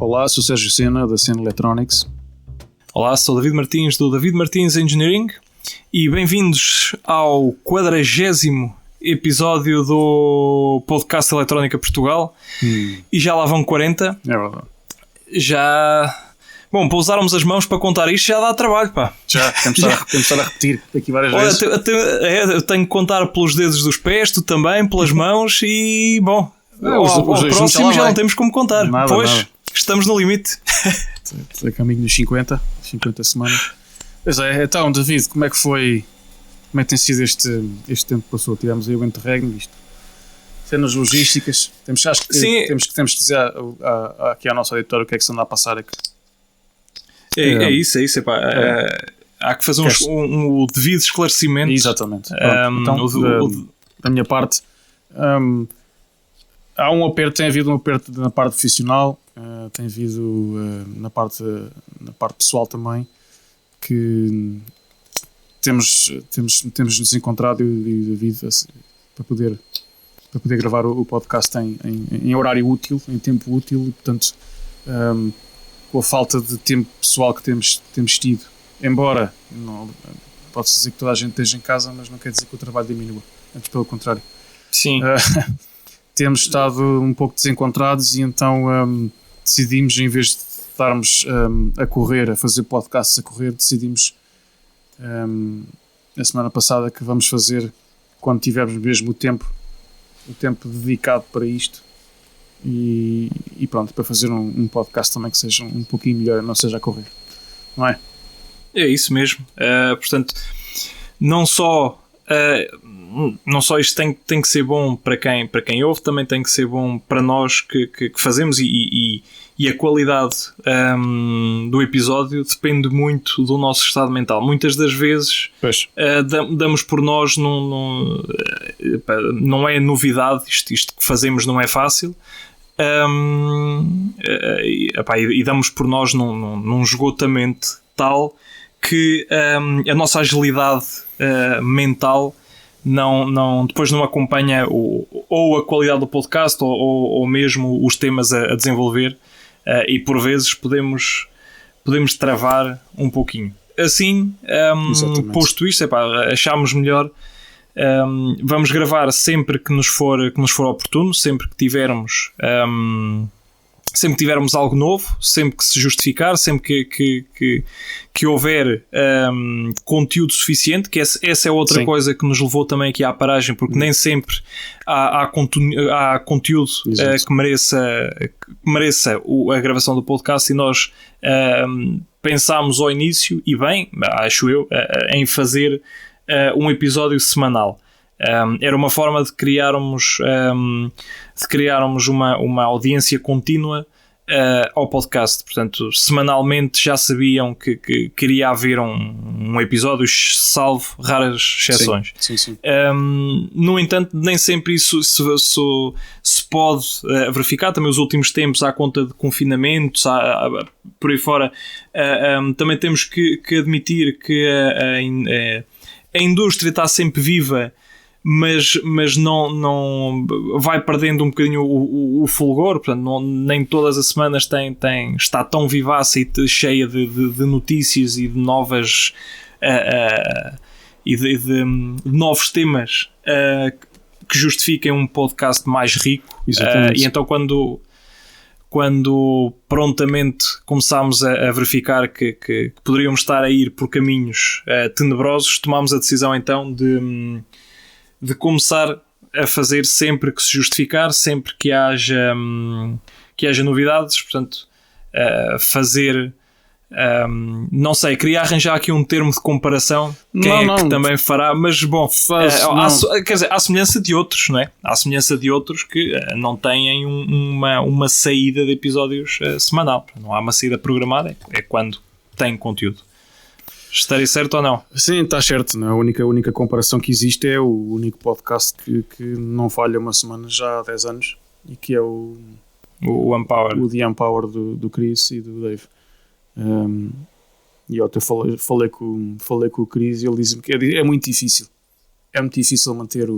Olá, sou Sérgio Sena, da Sena Electronics. Olá, sou David Martins, do David Martins Engineering, e bem-vindos ao 40º episódio do podcast Eletrónica Portugal. E já lá vão 40. É verdade. Já... Bom, para usarmos as mãos para contar isto já dá trabalho, pá. Já, temos de estar a repetir aqui várias vezes. Eu tenho que contar pelos dedos dos pés, tu também, pelas mãos, e bom, ao próximo já não temos como contar. Pois, estamos no limite. A caminho dos 50 semanas. Pois é, então, David, como é que foi? Como é que tem sido este tempo que passou? Tivemos aí o interregno, isto. Cenas logísticas. Acho que temos que dizer aqui à nossa editora o que é que se anda a passar aqui. É isso. Há que fazer um devido esclarecimento. Exatamente. Então, da minha parte, há um aperto, tem havido um aperto na parte profissional, tem havido na parte pessoal também, que temos nos encontrado e David para poder gravar o podcast em horário útil, em tempo útil, e portanto com a falta de tempo pessoal que temos tido, embora não pode-se dizer que toda a gente esteja em casa, mas não quer dizer que o trabalho diminua, antes pelo contrário. Sim. Temos estado um pouco desencontrados e então decidimos, em vez de estarmos a correr, a fazer podcasts a correr, decidimos na semana passada que vamos fazer quando tivermos mesmo o tempo dedicado para isto. E pronto, para fazer um podcast também que seja um pouquinho melhor, não seja a correr, não é? É isso mesmo. Portanto, não só isto tem que ser bom para quem ouve, também tem que ser bom para nós que fazemos, e a qualidade do episódio depende muito do nosso estado mental. Muitas das vezes damos por nós, não é novidade, isto que fazemos não é fácil. E damos por nós num esgotamento tal que a nossa agilidade mental depois não acompanha ou a qualidade do podcast ou mesmo os temas a desenvolver, e por vezes podemos travar um pouquinho. Assim, posto isto, achámos melhor. Vamos gravar sempre que nos for oportuno, sempre que tivermos algo novo, sempre que se justificar, sempre que houver conteúdo suficiente, que essa é outra coisa que nos levou também aqui à paragem, porque nem sempre há conteúdo que mereça a gravação do podcast, e nós pensámos ao início, e bem, acho eu, em fazer um episódio semanal. Era uma forma de criarmos uma audiência contínua ao podcast. Portanto, semanalmente já sabiam que iria haver um episódio, salvo raras exceções. Sim. No entanto, nem sempre isso se pode verificar. Também os últimos tempos, à conta de confinamentos, por aí fora, também temos que admitir que a indústria está sempre viva, mas não vai perdendo um bocadinho o fulgor. Portanto, nem todas as semanas está tão vivaça e cheia de notícias e de novas de novos temas que justifiquem um podcast mais rico. E então quando prontamente começámos a verificar que poderíamos estar a ir por caminhos tenebrosos, tomámos a decisão então de começar a fazer sempre que se justificar, sempre que haja novidades. Portanto, fazer... não sei, queria arranjar aqui um termo de comparação, que também fará, mas bom, quer dizer, à semelhança de outros, não é? À semelhança de outros que não têm uma saída de episódios semanal. Não há uma saída programada, é quando tem conteúdo. Estarei certo ou não? Sim, está certo. A única comparação que existe é o único podcast que não falha uma semana já há 10 anos, e que é o Unpower. O The Unpower do Chris e do Dave. E ontem falei com o Chris e ele disse-me que é muito difícil. É muito difícil manter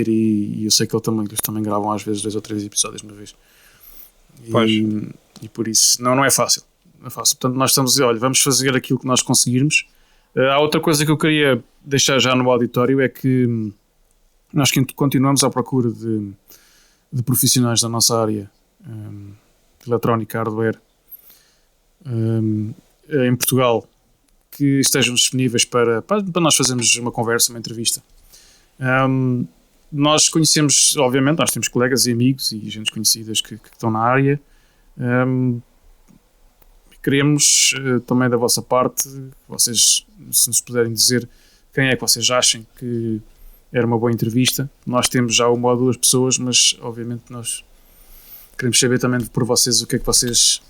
e eu sei que eles também gravam às vezes 2 ou 3 episódios uma vez. E por isso, não é fácil. Não é fácil. Portanto, nós estamos a dizer, olha, vamos fazer aquilo que nós conseguirmos. Há outra coisa que eu queria deixar já no auditório, é que nós continuamos à procura de profissionais da nossa área, de eletrónica, hardware, em Portugal, que estejam disponíveis para nós fazermos uma conversa, uma entrevista. Nós conhecemos, obviamente, nós temos colegas e amigos e gente conhecidas que estão na área. Queremos também da vossa parte, vocês, se nos puderem dizer quem é que vocês acham que era uma boa entrevista. Nós temos já uma ou duas pessoas, mas obviamente nós queremos saber também por vocês o que é que vocês,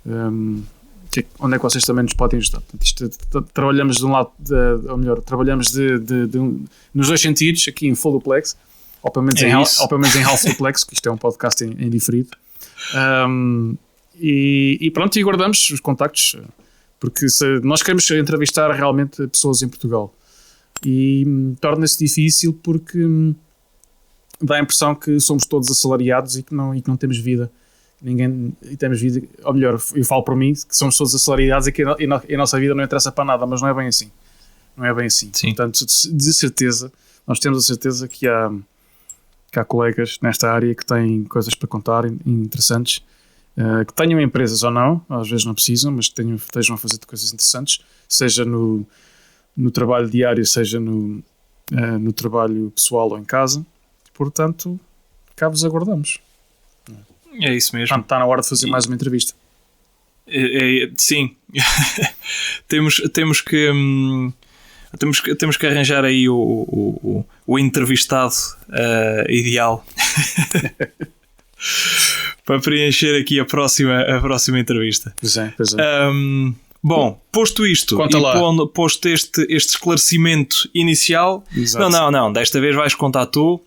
onde é que vocês também nos podem ajudar. Portanto, trabalhamos de um lado, ou melhor, trabalhamos nos dois sentidos, aqui em full duplex, ou pelo menos em half duplex, que isto é um podcast em diferido. E pronto, e guardamos os contactos, porque nós queremos entrevistar realmente pessoas em Portugal, e torna-se difícil porque dá a impressão que somos todos assalariados e que não temos vida. E temos vida, ou melhor, eu falo por mim, que somos todos assalariados e que a nossa vida não interessa para nada, mas não é bem assim. Não é bem assim. Sim. Portanto, de certeza, nós temos a certeza que há colegas nesta área que têm coisas para contar interessantes, que tenham empresas ou não, às vezes não precisam, mas que estejam a fazer coisas interessantes, seja no trabalho diário, seja no trabalho pessoal ou em casa. Portanto, cá vos aguardamos. É isso mesmo. Está na hora de fazer mais uma entrevista. Sim. temos que arranjar aí o entrevistado ideal para preencher aqui a próxima entrevista. Pois é. Bom, posto isto posto este esclarecimento inicial. Exato. Não, desta vez vais contar tu.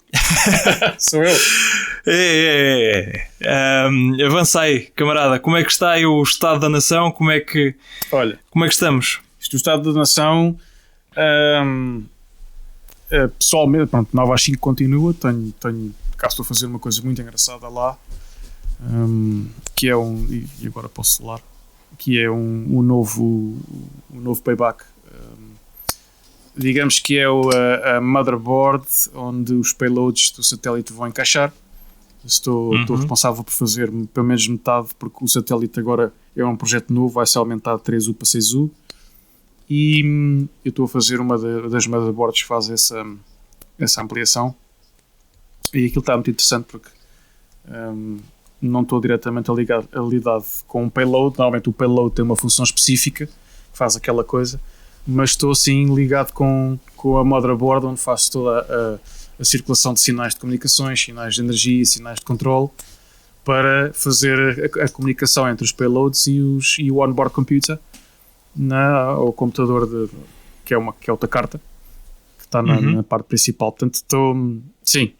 Sou eu. Avancei, camarada. Como é que está aí o estado da nação? Como é que estamos? O estado da nação, pessoalmente, pronto, 9 às 5 continua. Cá estou a fazer uma coisa muito engraçada lá, que é e agora posso falar, que é um novo payback. Digamos que é a motherboard onde os payloads do satélite vão encaixar. Estou responsável por fazer pelo menos metade, porque o satélite agora é um projeto novo, vai ser aumentado de 3U para 6U, e eu estou a fazer uma das motherboards que faz essa ampliação, e aquilo está muito interessante porque não estou diretamente ligado com um payload. Normalmente o payload tem uma função específica que faz aquela coisa, mas estou sim ligado com a motherboard, onde faço toda a circulação de sinais de comunicações, sinais de energia, sinais de controle, para fazer a comunicação entre os payloads e o onboard computer, o computador que é outra carta, que está na parte principal. Portanto, sim,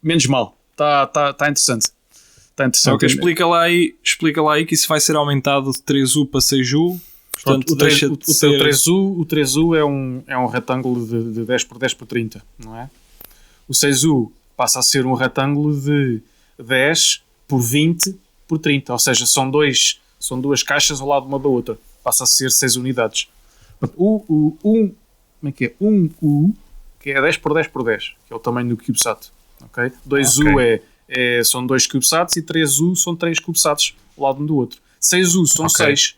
menos mal, está interessante. Okay, explica lá aí que isso vai ser aumentado de 3U para 6U. Portanto, o 3U é um retângulo de 10 por 10 por 30, não é? O 6U passa a ser um retângulo de 10 por 20 por 30, ou seja, são duas caixas ao lado uma da outra, passa a ser 6 unidades. Como é que é? 1U, que é 10 por 10 por 10, que é o tamanho do CubeSat, ok? 2U são 2 CubeSats, e 3U são 3 CubeSats ao lado um do outro. 6U são 6.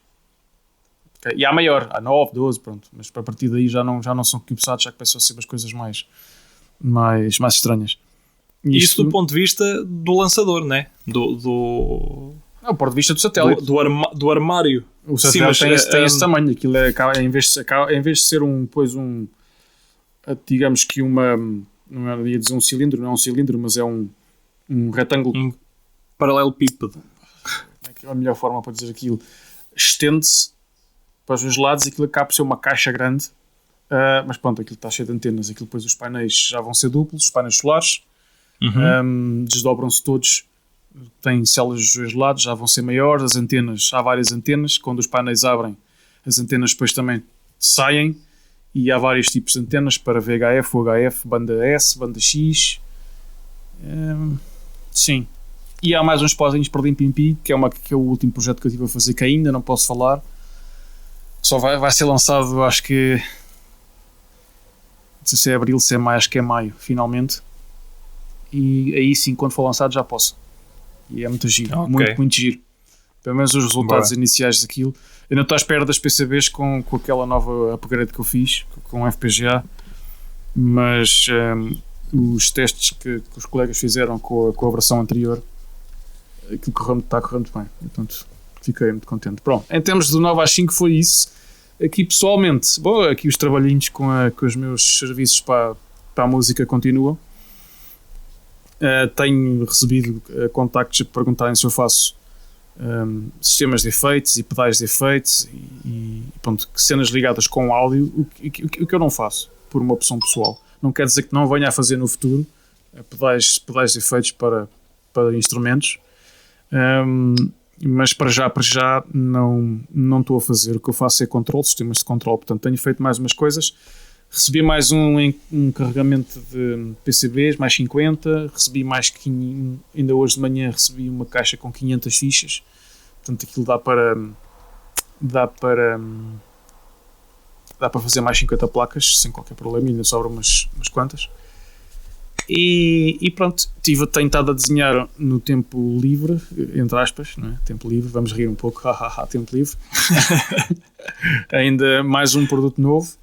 Okay. E há maior, há 9, 12, pronto. Mas a partir daí já não são CubeSats, já começam a ser umas coisas mais estranhas. Isso do ponto de vista do lançador, né? Do ponto de vista do satélite. Do armário. O satélite tem esse tamanho. Aquilo em vez de ser digamos que não ia dizer um cilindro, não é um cilindro, mas é um retângulo. Um paralelepípedo. É a melhor forma para dizer aquilo. Estende-se para os dois lados, aquilo acaba por ser uma caixa grande, mas pronto, aquilo está cheio de antenas. Aquilo depois, os painéis já vão ser duplos, os painéis solares, desdobram-se todos, têm células dos dois lados, já vão ser maiores. As antenas, há várias antenas, quando os painéis abrem, as antenas depois também saem, e há vários tipos de antenas para VHF, UHF, banda S, banda X. Sim, E há mais uns pozinhos para Limpimpi, que é o último projeto que eu estive a fazer, que ainda não posso falar. Só vai ser lançado, acho que... Não sei se é abril, se é maio, acho que é maio, finalmente. E aí sim, quando for lançado já posso. E é muito giro, muito, muito giro. Pelo menos os resultados iniciais daquilo. Eu não estou à espera das PCBs com aquela nova upgrade que eu fiz, com FPGA. Mas os testes que os colegas fizeram com a versão anterior, aquilo está a correr muito bem. Portanto, fiquei muito contente. Pronto, em termos do 9 às 5 foi isso. Aqui pessoalmente, aqui os trabalhinhos com os meus serviços para a música continuam. Tenho recebido contactos a perguntarem se eu faço sistemas de efeitos e pedais de efeitos e pronto, cenas ligadas com áudio, o que eu não faço por uma opção pessoal. Não quer dizer que não venha a fazer no futuro pedais de efeitos para instrumentos, mas para já não estou a fazer. O que eu faço é sistemas de controle. Portanto, tenho feito mais umas coisas. Recebi mais um carregamento de PCBs, mais 50. Recebi mais ainda hoje de manhã recebi uma caixa com 500 fichas. Portanto, aquilo dá para fazer mais 50 placas sem qualquer problema. Ainda sobram umas quantas. E pronto, tenho estado a desenhar no tempo livre, entre aspas, não é? Tempo livre, vamos rir um pouco, tempo livre. Ainda mais um produto novo.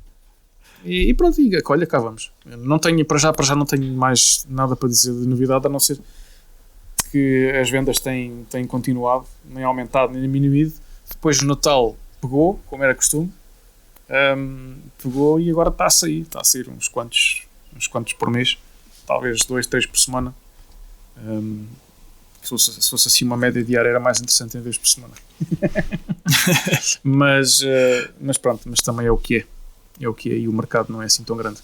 E pronto, olha, cá vamos. Não tenho, para já não tenho mais nada para dizer de novidade, a não ser que as vendas têm continuado, nem aumentado, nem diminuído. Depois do Natal pegou, como era costume, pegou e agora está a sair uns quantos por mês, talvez 2, 3 por semana. Se fosse assim uma média diária era mais interessante em vez por semana. mas pronto, mas também é o que é. É o que é, e o mercado não é assim tão grande.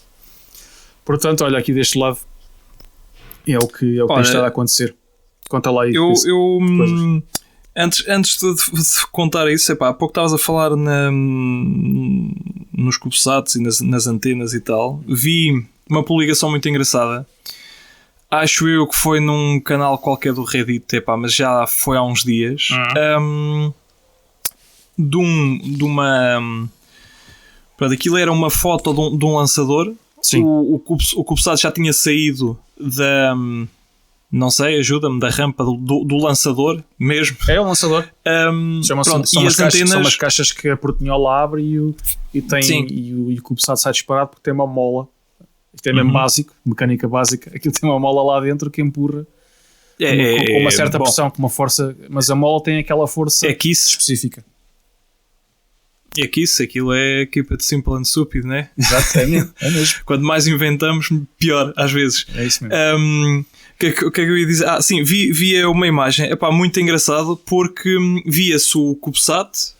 Portanto, olha, aqui deste lado é o que tem estado a acontecer. Conta lá aí. Antes de contar isso, há pouco estavas a falar nos CubeSats e nas antenas e tal. Vi uma publicação muito engraçada. Acho eu que foi num canal qualquer do Reddit, mas já foi há uns dias. De uma... Aquilo era uma foto de um lançador. Sim. O CubeSat já tinha saído da... Não sei, ajuda-me, da rampa do lançador mesmo. É o lançador. São umas caixas que a portinhola abre e o CubeSat sai disparado porque tem uma mola. Isto é mesmo básico, mecânica básica. Aquilo tem uma mola lá dentro que empurra com uma certa pressão, com uma força. Mas a mola tem aquela força específica. É que aquilo é keep it simple and stupid, não é? Exato, é mesmo. Quanto mais inventamos, pior, às vezes. É isso mesmo. O que é que eu ia dizer? Sim, via uma imagem, muito engraçado, porque via-se o CubeSat,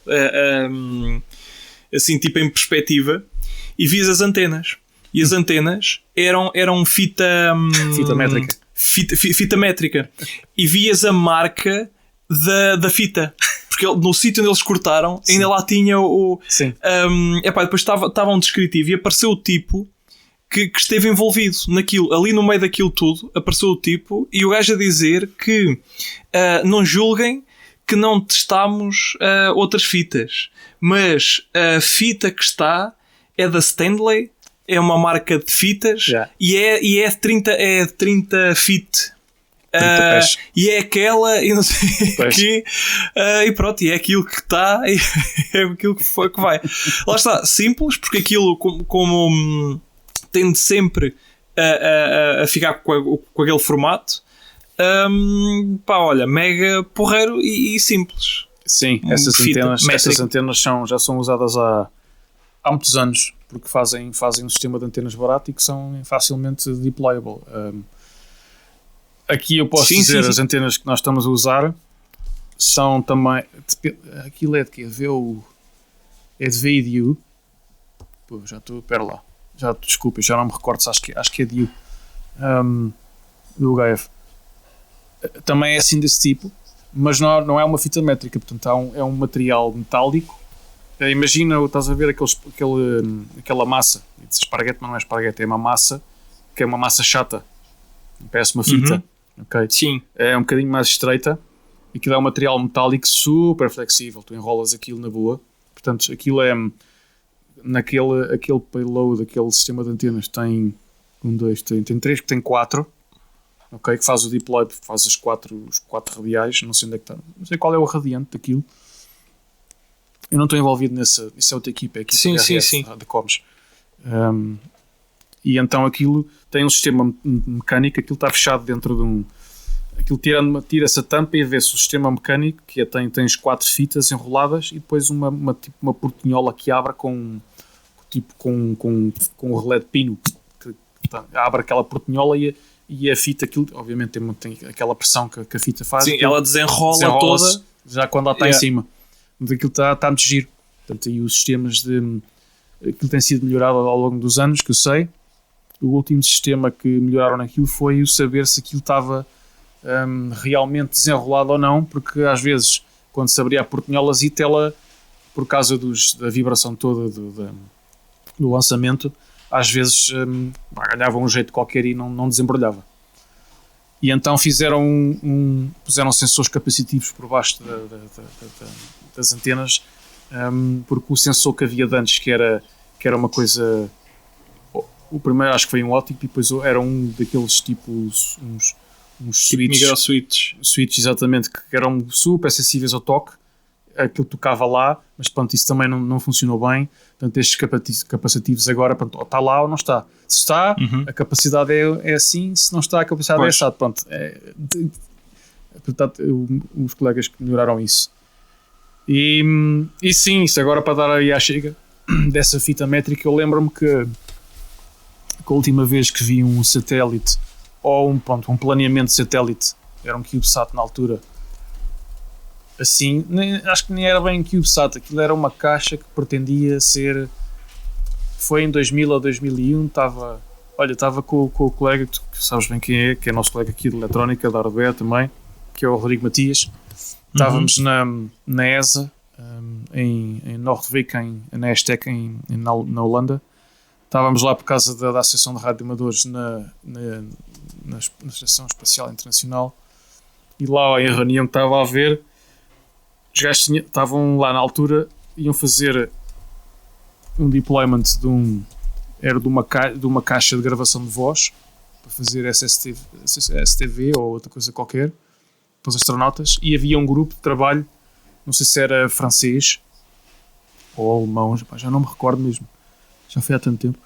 assim, tipo em perspectiva, e vias as antenas. E as antenas eram fita métrica. Fita métrica. E vias a marca da fita. Porque no sítio onde eles cortaram, ainda lá tinha o... Sim. Depois estava um descritivo e apareceu o tipo que esteve envolvido naquilo. Ali no meio daquilo tudo, apareceu o tipo e o gajo a dizer que não julguem que não testámos outras fitas. Mas a fita que está é da Stanley, é uma marca de fitas e é 30 feet. E é aquela e não sei que e pronto, e é aquilo que está e é aquilo que vai. Lá está, simples, porque aquilo como tende sempre a ficar com aquele formato. Olha, mega porreiro e simples. Sim, essas antenas já são usadas há muitos anos, porque fazem um sistema de antenas barato e que são facilmente deployable. Aqui eu posso dizer, as antenas que nós estamos a usar são também... Aquilo é de quê? É de VIDU. Pô, já estou... Espera lá. Desculpa, já não me recordo se acho que é de U. Do HF. Também é assim desse tipo, mas não é uma fita métrica, portanto é um material metálico. Imagina, estás a ver aquela massa, esparguete, mas não é esparguete, é uma massa que é uma massa chata, parece uma fita, ok? Sim. É um bocadinho mais estreita. Aquilo é um material metálico super flexível. Tu enrolas aquilo na boa. Portanto, aquilo é... aquele payload, aquele sistema de antenas tem 3, que tem 4. Ok? Que faz o deploy, faz os quatro radiais. Não sei onde é que está. Não sei qual é o radiante daquilo. Eu não estou envolvido nessa. Isso é outra equipa. É a equipa sim. da Comes. E então aquilo tem um sistema mecânico. Aquilo está fechado dentro de um... Aquilo tira-se a tampa e vê-se o sistema mecânico, que tens 4 fitas enroladas e depois uma portinhola que abre com um relé de pino, que abre aquela portinhola e a fita, aquilo obviamente tem aquela pressão que a fita faz. Sim, ela desenrola toda já quando ela está em cima. Mas aquilo está muito giro. Portanto, e os sistemas aquilo tem sido melhorado ao longo dos anos, que eu sei. O último sistema que melhoraram naquilo foi o saber se aquilo estava realmente desenrolado ou não, porque às vezes quando se abria a portinholazita, ela, por causa da vibração toda do lançamento, às vezes ganhava um jeito qualquer e não desembrulhava. E então puseram sensores capacitivos por baixo das antenas, porque o sensor que havia de antes, que era uma coisa... O primeiro acho que foi um óptico e depois era um daqueles tipos... uns switches, exatamente, que eram super sensíveis ao toque. Aquilo tocava lá, mas pronto, isso também não funcionou bem. Portanto, estes capacitivos agora, pronto, está lá ou não está. Se está, a capacidade é assim, se não está, a capacidade é essa. Pronto, portanto, os colegas que melhoraram isso. E sim, isso agora para dar aí à chega dessa fita métrica, eu lembro-me que a última vez que vi um satélite ou um planeamento de satélite, era um CubeSat na altura, assim, acho que nem era bem um CubeSat, aquilo era uma caixa que pretendia ser... Foi em 2000 ou 2001, estava com o colega, que sabes bem quem é, que é nosso colega aqui de eletrónica, da hardware também, que é o Rodrigo Matias. Estávamos na ESA, em Noordwijk, na ESTEC, na Holanda. Estávamos lá por causa da Associação de Radioamadores na Estação Espacial Internacional, e lá em reunião que estava a ver, os gajos estavam lá na altura, iam fazer um deployment de uma caixa de gravação de voz para fazer STV ou outra coisa qualquer para os astronautas, e havia um grupo de trabalho, não sei se era francês ou alemão, já não me recordo mesmo, já foi há tanto tempo,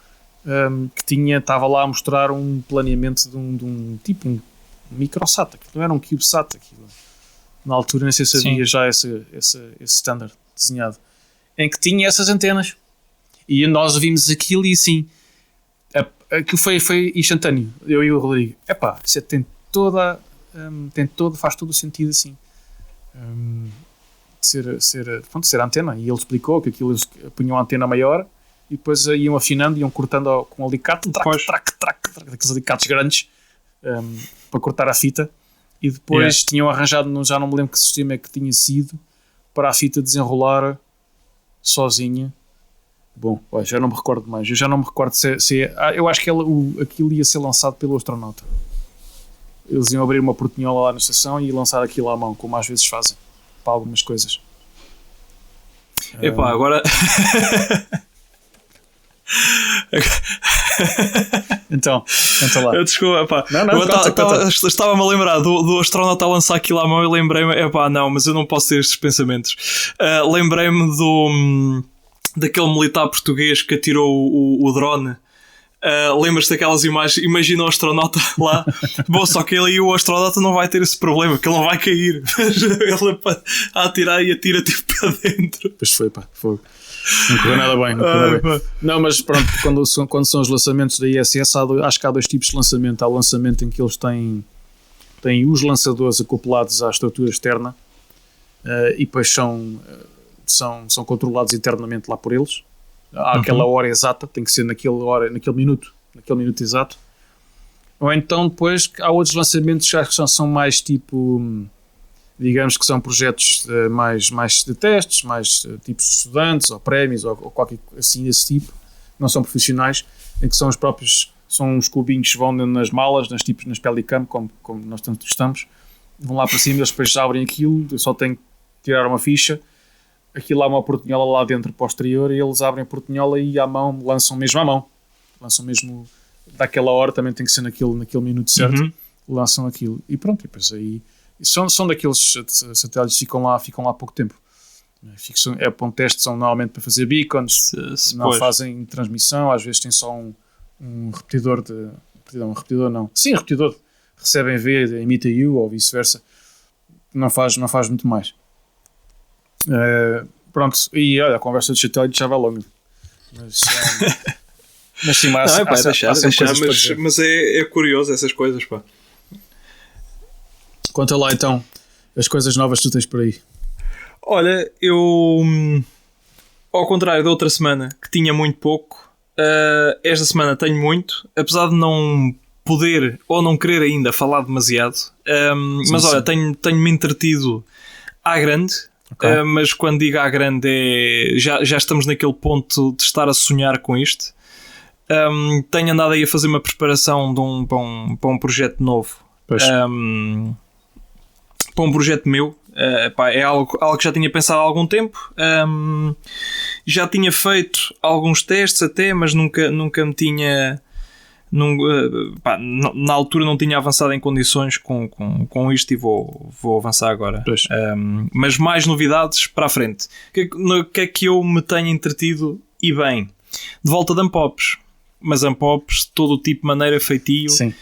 que estava lá a mostrar um planeamento de um microsat, aquilo não era um CubeSat, aquilo. Na altura nem sei se havia já esse standard desenhado, em que tinha essas antenas, e nós vimos aquilo e assim, aquilo foi instantâneo, eu e o Rodrigo, isso faz todo o sentido assim, ser antena, e ele explicou que aquilo, eles punham a antena maior e depois iam afinando, iam cortando com um alicate, aqueles alicates grandes, para cortar a fita, e depois tinham arranjado, já não me lembro que sistema é que tinha sido, para a fita desenrolar sozinha. Bom, já não me recordo mais, eu já não me recordo eu acho que aquilo ia ser lançado pelo astronauta. Eles iam abrir uma portinhola lá na estação e lançar aquilo à mão, como às vezes fazem para algumas coisas. Agora então lá. Desculpa, Não, estava-me a lembrar do astronauta a lançar aquilo à mão e lembrei-me, mas eu não posso ter estes pensamentos. Lembrei-me daquele militar português que atirou o drone. Lembras-te daquelas imagens? Imagina o astronauta lá. Bom, só que ele e o astronauta não vai ter esse problema, que ele não vai cair. Ele a atirar e atira tipo para dentro. Pois foi, fogo. Não correu nada bem. Não, mas pronto, quando são os lançamentos da ISS, acho que há 2 tipos de lançamento. Há o lançamento em que eles têm os lançadores acoplados à estrutura externa, e depois são controlados internamente lá por eles. Há aquela hora exata, tem que ser naquele minuto exato. Ou então depois há outros lançamentos que acho que são mais tipo, digamos que são projetos mais de testes, mais tipos de estudantes ou prémios ou qualquer assim desse tipo, não são profissionais, em que são os próprios são uns cubinhos que vão nas malas, nas Pelicam, como nós tanto estamos, vão lá para cima, eles depois abrem aquilo, eu só tenho que tirar uma ficha, aquilo há uma portinhola lá dentro posterior, e eles abrem a portinhola e à mão, lançam mesmo daquela hora, também tem que ser naquele minuto certo, lançam aquilo, e pronto, e depois aí são daqueles satélites que ficam lá há pouco tempo. É para um teste, são normalmente para fazer beacons, não fazem transmissão, às vezes tem só um repetidor repetidor, recebem V, emite U ou vice-versa, não faz muito mais. Pronto, e olha, a conversa de satélite já vai longa, mas sim, mas é curioso essas coisas, pá. Conta lá então as coisas novas que tu tens por aí. Olha, eu, ao contrário da outra semana que tinha muito pouco, esta semana tenho muito, apesar de não poder ou não querer ainda falar demasiado, mas olha, tenho-me entretido à grande, mas quando digo à grande já estamos naquele ponto de estar a sonhar com isto. Tenho andado aí a fazer uma preparação para um projeto novo, para um projeto meu. É algo que já tinha pensado há algum tempo, já tinha feito alguns testes até, mas nunca me tinha na altura não tinha avançado em condições com isto, e vou avançar agora, mas mais novidades para a frente. O que é que eu me tenho entretido e bem? De volta de Unpops, mas Unpops de todo o tipo, maneira, feitio. Sim.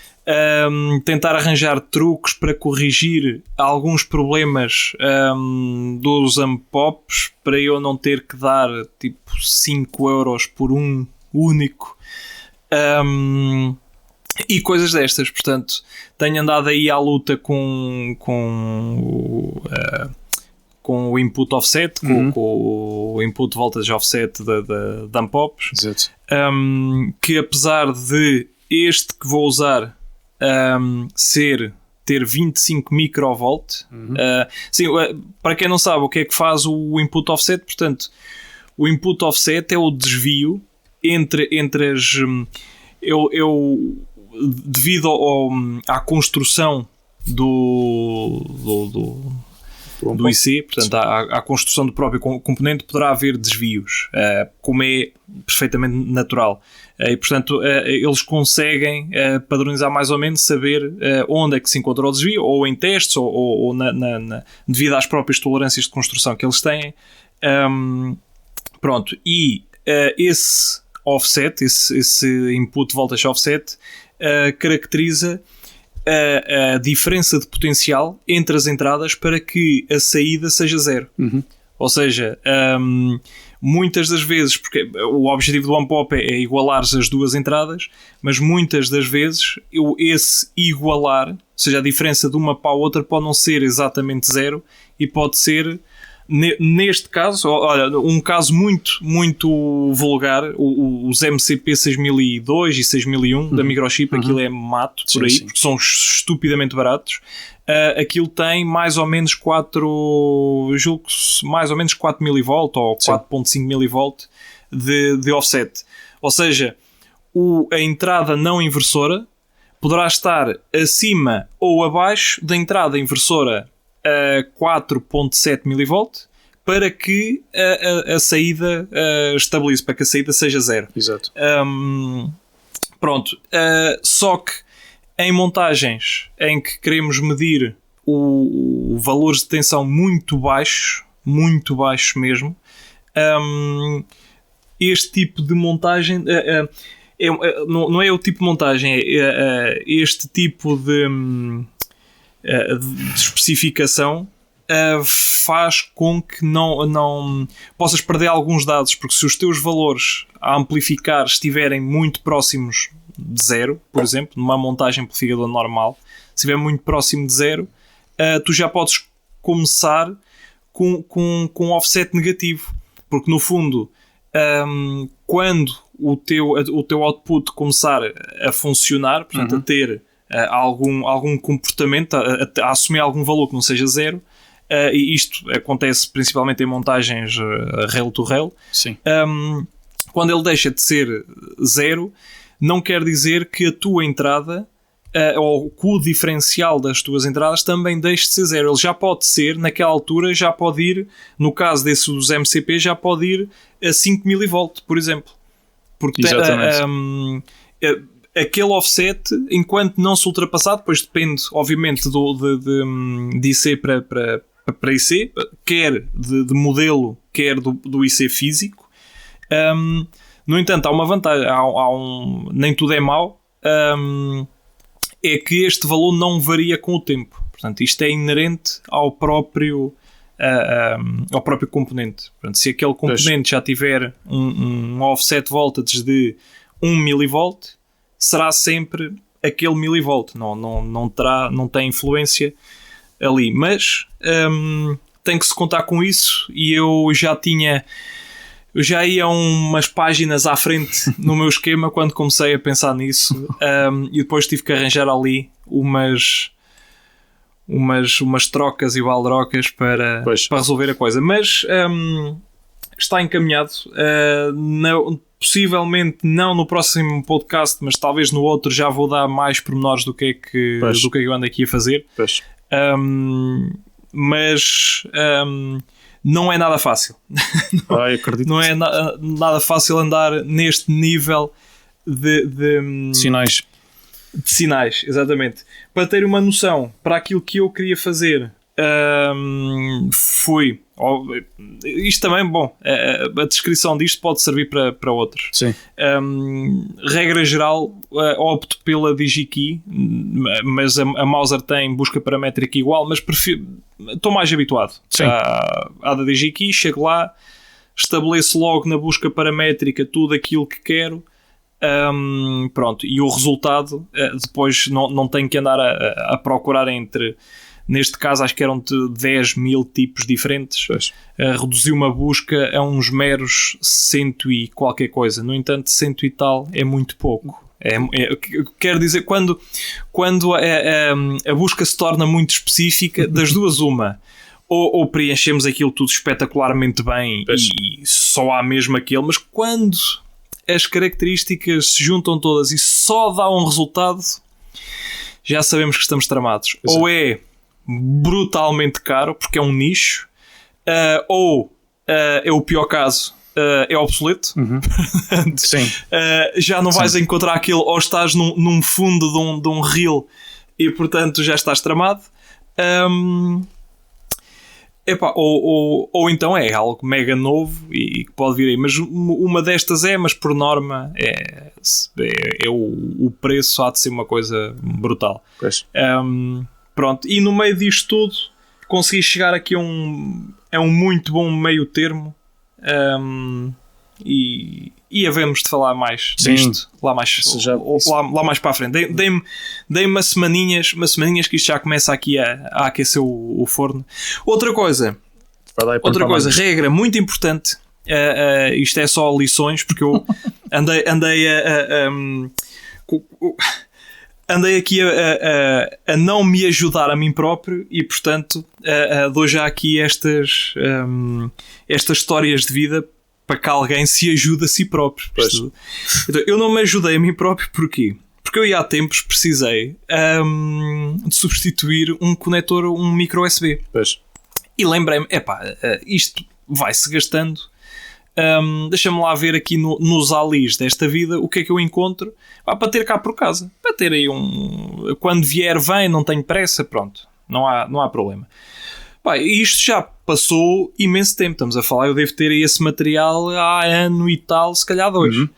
Tentar arranjar truques para corrigir alguns problemas dos Unpops, para eu não ter que dar tipo 5 euros por um único, e coisas destas. Portanto, tenho andado aí à luta com o input offset, com o input voltage offset da Unpops. Exato. Que apesar de este que vou usar ter 25 microvolt, para quem não sabe o que é que faz o input offset, portanto, o input offset é o desvio entre as... devido à construção do IC, portanto, à construção do próprio componente, poderá haver desvios, como é perfeitamente natural. E, portanto, eles conseguem padronizar mais ou menos, saber onde é que se encontra o desvio, ou em testes, ou devido às próprias tolerâncias de construção que eles têm. Pronto, e esse offset, esse input voltage offset, caracteriza a diferença de potencial entre as entradas para que a saída seja zero. Ou seja, muitas das vezes, porque o objetivo do Unpop é igualar as duas entradas, mas muitas das vezes esse igualar, ou seja, a diferença de uma para a outra, pode não ser exatamente zero, e pode ser, neste caso, olha, um caso muito, muito vulgar, os MCP 6002 e 6001 da Microchip, aquilo é mato por aí, porque são estupidamente baratos. Aquilo tem mais ou menos 4 mV ou 4.5 mV de offset. Ou seja, a entrada não inversora poderá estar acima ou abaixo da entrada inversora a 4.7 mV para que a saída estabilize, para que a saída seja zero. Exato. Pronto. Só que em montagens em que queremos medir o valores de tensão muito baixos mesmo, este tipo de montagem não é o tipo de montagem, é este tipo de especificação faz com que não possas perder alguns dados, porque se os teus valores a amplificar estiverem muito próximos de zero, por exemplo, numa montagem amplificador normal, se estiver muito próximo de zero, tu já podes começar com um offset negativo, porque no fundo, quando o teu output começar a funcionar, portanto a ter algum comportamento, a assumir algum valor que não seja zero, e isto acontece principalmente em montagens rail to rail. Sim. Quando ele deixa de ser zero, não quer dizer que a tua entrada ou que o diferencial das tuas entradas também deixe de ser 0. Ele já pode ser, naquela altura, já pode ir, no caso desse dos MCP, já pode ir a 5 mV, por exemplo. Porque aquele offset, enquanto não se ultrapassar, depois depende, obviamente, de IC para IC, quer de modelo, quer do IC físico. No entanto, há uma vantagem, nem tudo é mau, é que este valor não varia com o tempo. Portanto, isto é inerente ao próprio componente. Portanto, se aquele componente já tiver um offset voltage de 1 mV, será sempre aquele milivolt. Não tem influência ali. Mas tem que se contar com isso, e eu já ia umas páginas à frente no meu esquema quando comecei a pensar nisso, e depois tive que arranjar ali umas trocas e baldrocas para resolver a coisa. Mas está encaminhado. Possivelmente não no próximo podcast, mas talvez no outro já vou dar mais pormenores do que é que eu ando aqui a fazer. Mas não é nada fácil. Acredito. Não é nada fácil andar neste nível de sinais. De sinais, exatamente. Para ter uma noção, para aquilo que eu queria fazer, foi... isto também, bom, a descrição disto pode servir para outros. Sim. Regra geral, opto pela DigiKey, mas a Mouser tem busca paramétrica igual, mas estou mais habituado à da DigiKey. Chego lá, estabeleço logo na busca paramétrica tudo aquilo que quero. Pronto, e o resultado depois não tenho que andar a procurar neste caso acho que eram de 10 mil tipos diferentes. Reduzi uma busca a uns meros 100 e qualquer coisa. No entanto, 100 e tal é muito pouco. Quero dizer, quando a busca se torna muito específica, das duas uma, ou preenchemos aquilo tudo espetacularmente bem e só há mesmo aquele, mas quando as características se juntam todas e só dá um resultado, já sabemos que estamos tramados. Ou é brutalmente caro, porque é um nicho, ou é o pior caso, é obsoleto. Sim. Já não vais encontrar aquilo, ou estás num fundo de um reel e portanto já estás tramado. Ou então é algo mega novo e que pode vir aí, mas uma destas mas por norma o preço há de ser uma coisa brutal. Pronto, e no meio disto tudo consegui chegar aqui a um muito bbom meio termo, e havemos de falar mais disto lá mais para a frente. Dei umas semaninhas que isto já começa aqui a aquecer o forno. Outra coisa, regra muito importante, isto é só lições, porque eu andei aqui a não me ajudar a mim próprio, e portanto dou já aqui estas histórias de vida para que alguém se ajude a si próprio. Então, eu não me ajudei a mim próprio, porquê? Porque eu há tempos precisei de substituir um micro USB. E lembrei-me, isto vai-se gastando. Deixa-me lá ver aqui nos alis desta vida o que é que eu encontro para ter cá por casa, para ter aí quando vier vem, não tenho pressa, pronto, não há problema. Isto já passou imenso tempo, estamos a falar, eu devo ter aí esse material há ano e tal, se calhar 2.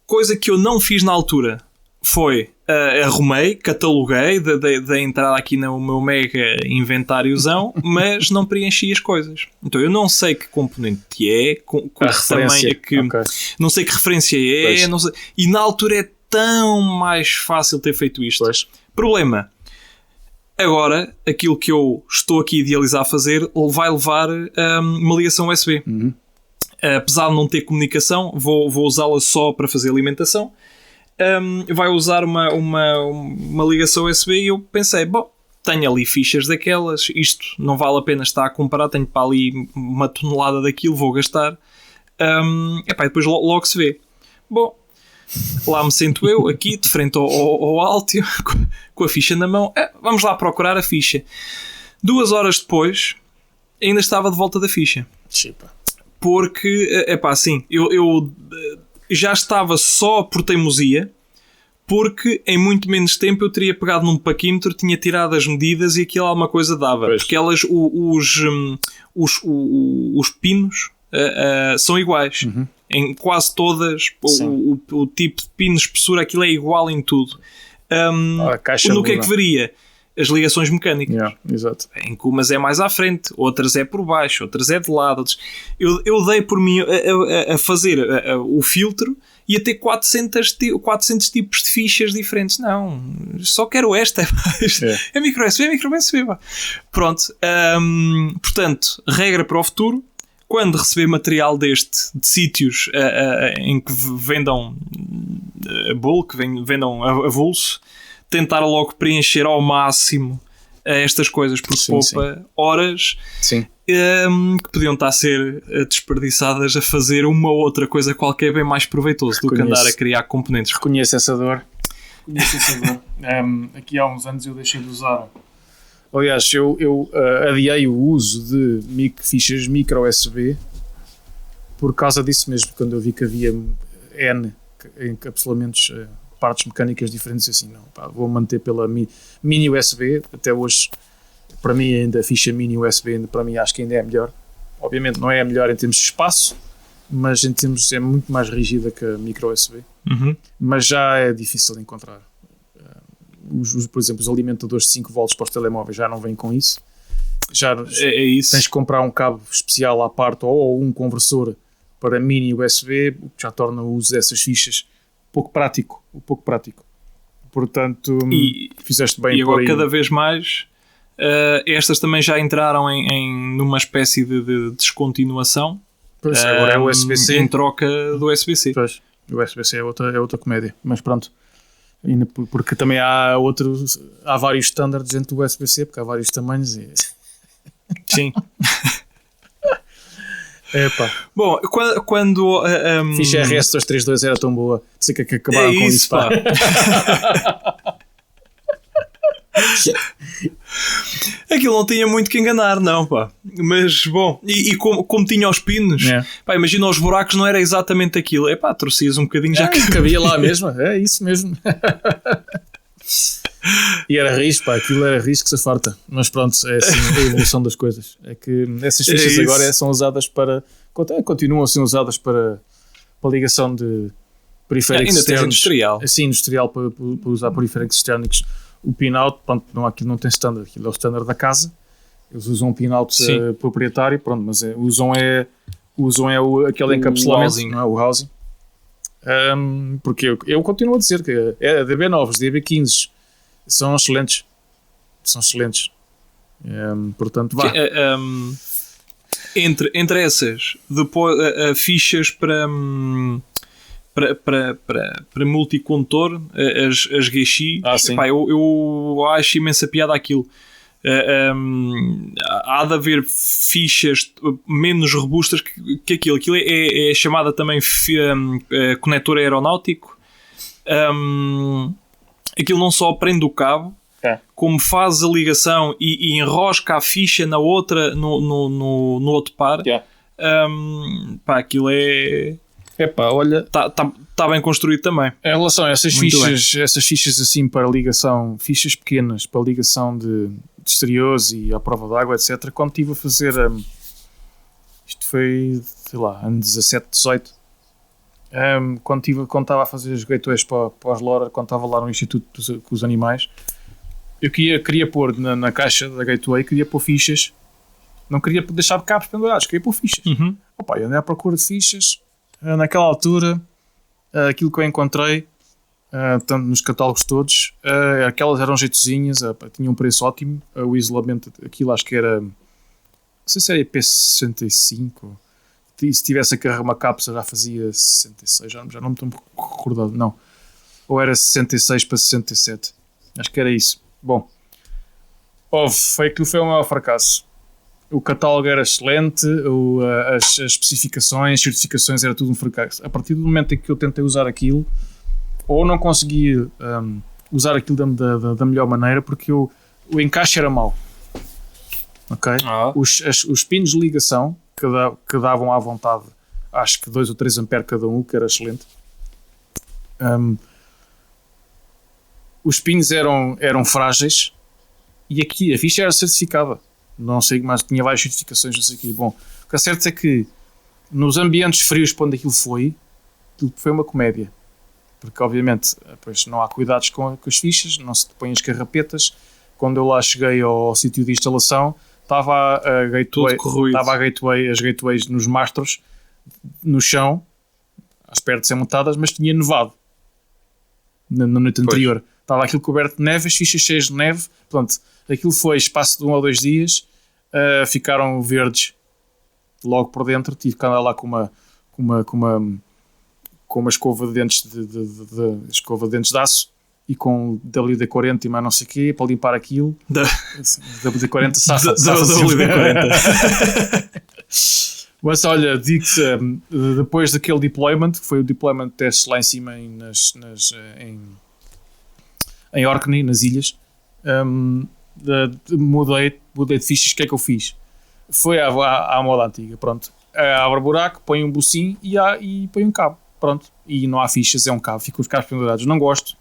Coisa que eu não fiz na altura foi arrumei, cataloguei, dei entrada aqui no meu mega inventáriozão, mas não preenchi as coisas. Então eu não sei que componente é, não sei que referência é, não sei, e na altura é tão mais fácil ter feito isto. Problema, agora aquilo que eu estou aqui a idealizar fazer vai levar uma ligação USB. Apesar de não ter comunicação, vou usá-la só para fazer alimentação. Vai usar uma ligação USB, e eu pensei, tenho ali fichas daquelas, isto não vale a pena estar a comparar, tenho para ali uma tonelada daquilo, vou gastar, e depois logo se vê. Bom, lá me sento eu, aqui, de frente ao Altio, com a ficha na mão. Vamos lá procurar a ficha. 2 horas depois, ainda estava de volta da ficha. Chipa. Porque, assim, eu já estava só por teimosia, porque em muito menos tempo eu teria pegado num paquímetro, tinha tirado as medidas e aquilo alguma coisa dava. Pois. Porque elas, os pinos são iguais. Uhum. Em quase todas, o tipo de pino, espessura, aquilo é igual em tudo. A caixa no que é que varia? As ligações mecânicas. Yeah, exato. Em que umas é mais à frente, outras é por baixo, outras é de lado. Eu dei por mim a fazer o filtro e a ter 400 tipos de fichas diferentes. Não, só quero esta. É micro USB, é micro USB. Pronto. Portanto, regra para o futuro. Quando receber material de sítios em que vendam bulk, vendam avulso, tentar logo preencher ao máximo estas coisas, porque poupa horas que podiam estar a ser desperdiçadas a fazer uma ou outra coisa qualquer bem mais proveitoso do que andar a criar componentes. Reconheço essa dor. Aqui há uns anos eu deixei de usar. Aliás, eu adiei o uso de fichas micro USB por causa disso mesmo, quando eu vi que havia N encapsulamentos, partes mecânicas diferentes, assim, não, pá, vou manter pela mini USB. Até hoje, para mim, ainda a ficha mini USB, para mim, acho que ainda é melhor. Obviamente não é a melhor em termos de espaço, mas em termos, é muito mais rígida que a micro USB. Mas já é difícil de encontrar. Por exemplo, os alimentadores de 5 volts para os telemóveis já não vêm com isso. Já isso. Tens que comprar um cabo especial à parte ou um conversor para mini USB, o que já torna o uso dessas fichas pouco prático. Portanto, fizeste bem. E agora cada vez mais estas também já entraram numa espécie de descontinuação. Pois, agora é o USB-C em troca do USB-C. Pois, o USB-C é outra comédia, mas pronto. Porque também há vários standards dentro do USB-C, porque há vários tamanhos e... Sim. Epá. Bom, quando ficha RS232 era tão boa, sei que acabaram com isso, pá. Aquilo não tinha muito que enganar, não, pá. Mas, bom, e como tinha os pinos, pá, imagina, os buracos não era exatamente aquilo. Epá, torcias um bocadinho, já cabia lá mesmo, é isso mesmo. E era risco, pá, aquilo era risco que se farta. Mas pronto, é assim a evolução das coisas. É que essas fichas agora são usadas continuam a ser usadas para ligação de periféricos externos. Industrial. Assim, industrial para usar periféricos externos. O pin-out, pronto, aquilo não tem standard, aquilo é o standard da casa. Eles usam um pin-out proprietário, pronto, mas usam aquele encapsulamento, não é? O housing. Porque eu continuo a dizer que DB9s, DB15s são excelentes. Portanto, vá. Entre essas, depois fichas para multicondutor, as GX, epá, eu acho imensa piada aquilo. Há de haver fichas menos robustas que aquilo. Aquilo é chamada também conector aeronáutico. Aquilo não só prende o cabo, como faz a ligação e enrosca a ficha na outra, no outro par. Pá, aquilo é... Epá, olha, está bem construído também. Em relação a essas fichas assim para ligação, fichas pequenas para ligação de exteriores e à prova d'água, etc. Quando estive a fazer, isto foi, sei lá, ano 17, 18, quando estava a fazer os gateways para os LoRa, quando estava lá no Instituto com os animais, eu queria pôr na caixa da gateway, queria pôr fichas, não queria deixar cabos pendurados, queria pôr fichas. Opa, eu andei à procura de fichas. Naquela altura, aquilo que eu encontrei, tanto nos catálogos todos, aquelas eram jeitozinhas, tinham um preço ótimo. O isolamento, aquilo acho que era, não sei se era IP65, se tivesse uma cápsula já fazia 66, já não me estou recordado, não. Ou era 66 para 67, acho que era isso. Bom, aquilo foi um maior fracasso. o catálogo era excelente, as especificações, certificações, era tudo um fracasso. A partir do momento em que eu tentei usar aquilo, ou não consegui usar aquilo da melhor maneira, porque o encaixe era mau. Okay? Os pinos de ligação que davam à vontade, acho que 2 ou 3 amperes cada um, que era excelente. Os pinos eram frágeis e aqui a ficha era certificada. Não sei, mas tinha várias certificações, não sei o quê. Bom, o que é certo é que nos ambientes frios, para onde aquilo foi uma comédia. Porque, obviamente, depois não há cuidados com as fichas, não se põem as carrapetas. Quando eu lá cheguei ao sítio de instalação, estava as gateways nos mastros, no chão, à espera de ser montadas, mas tinha nevado na noite anterior. Estava aquilo coberto de neve, as fichas cheias de neve. Portanto, aquilo foi espaço de 1 ou 2 dias, ficaram verdes logo por dentro. Tive que andar lá com uma escova de dentes escova de dentes de aço e com WD-40 e mais não sei o quê para limpar aquilo. WD-40 safa WD-40. Mas olha, digo-te, depois daquele deployment, que foi o deployment test lá em cima em Orkney, nas ilhas, mudei de fichas. O que é que eu fiz? Foi à moda antiga, pronto. Abre o buraco, põe um bucinho e põe um cabo, pronto. E não há fichas, é um cabo, ficam os cabos pendurados. Não gosto,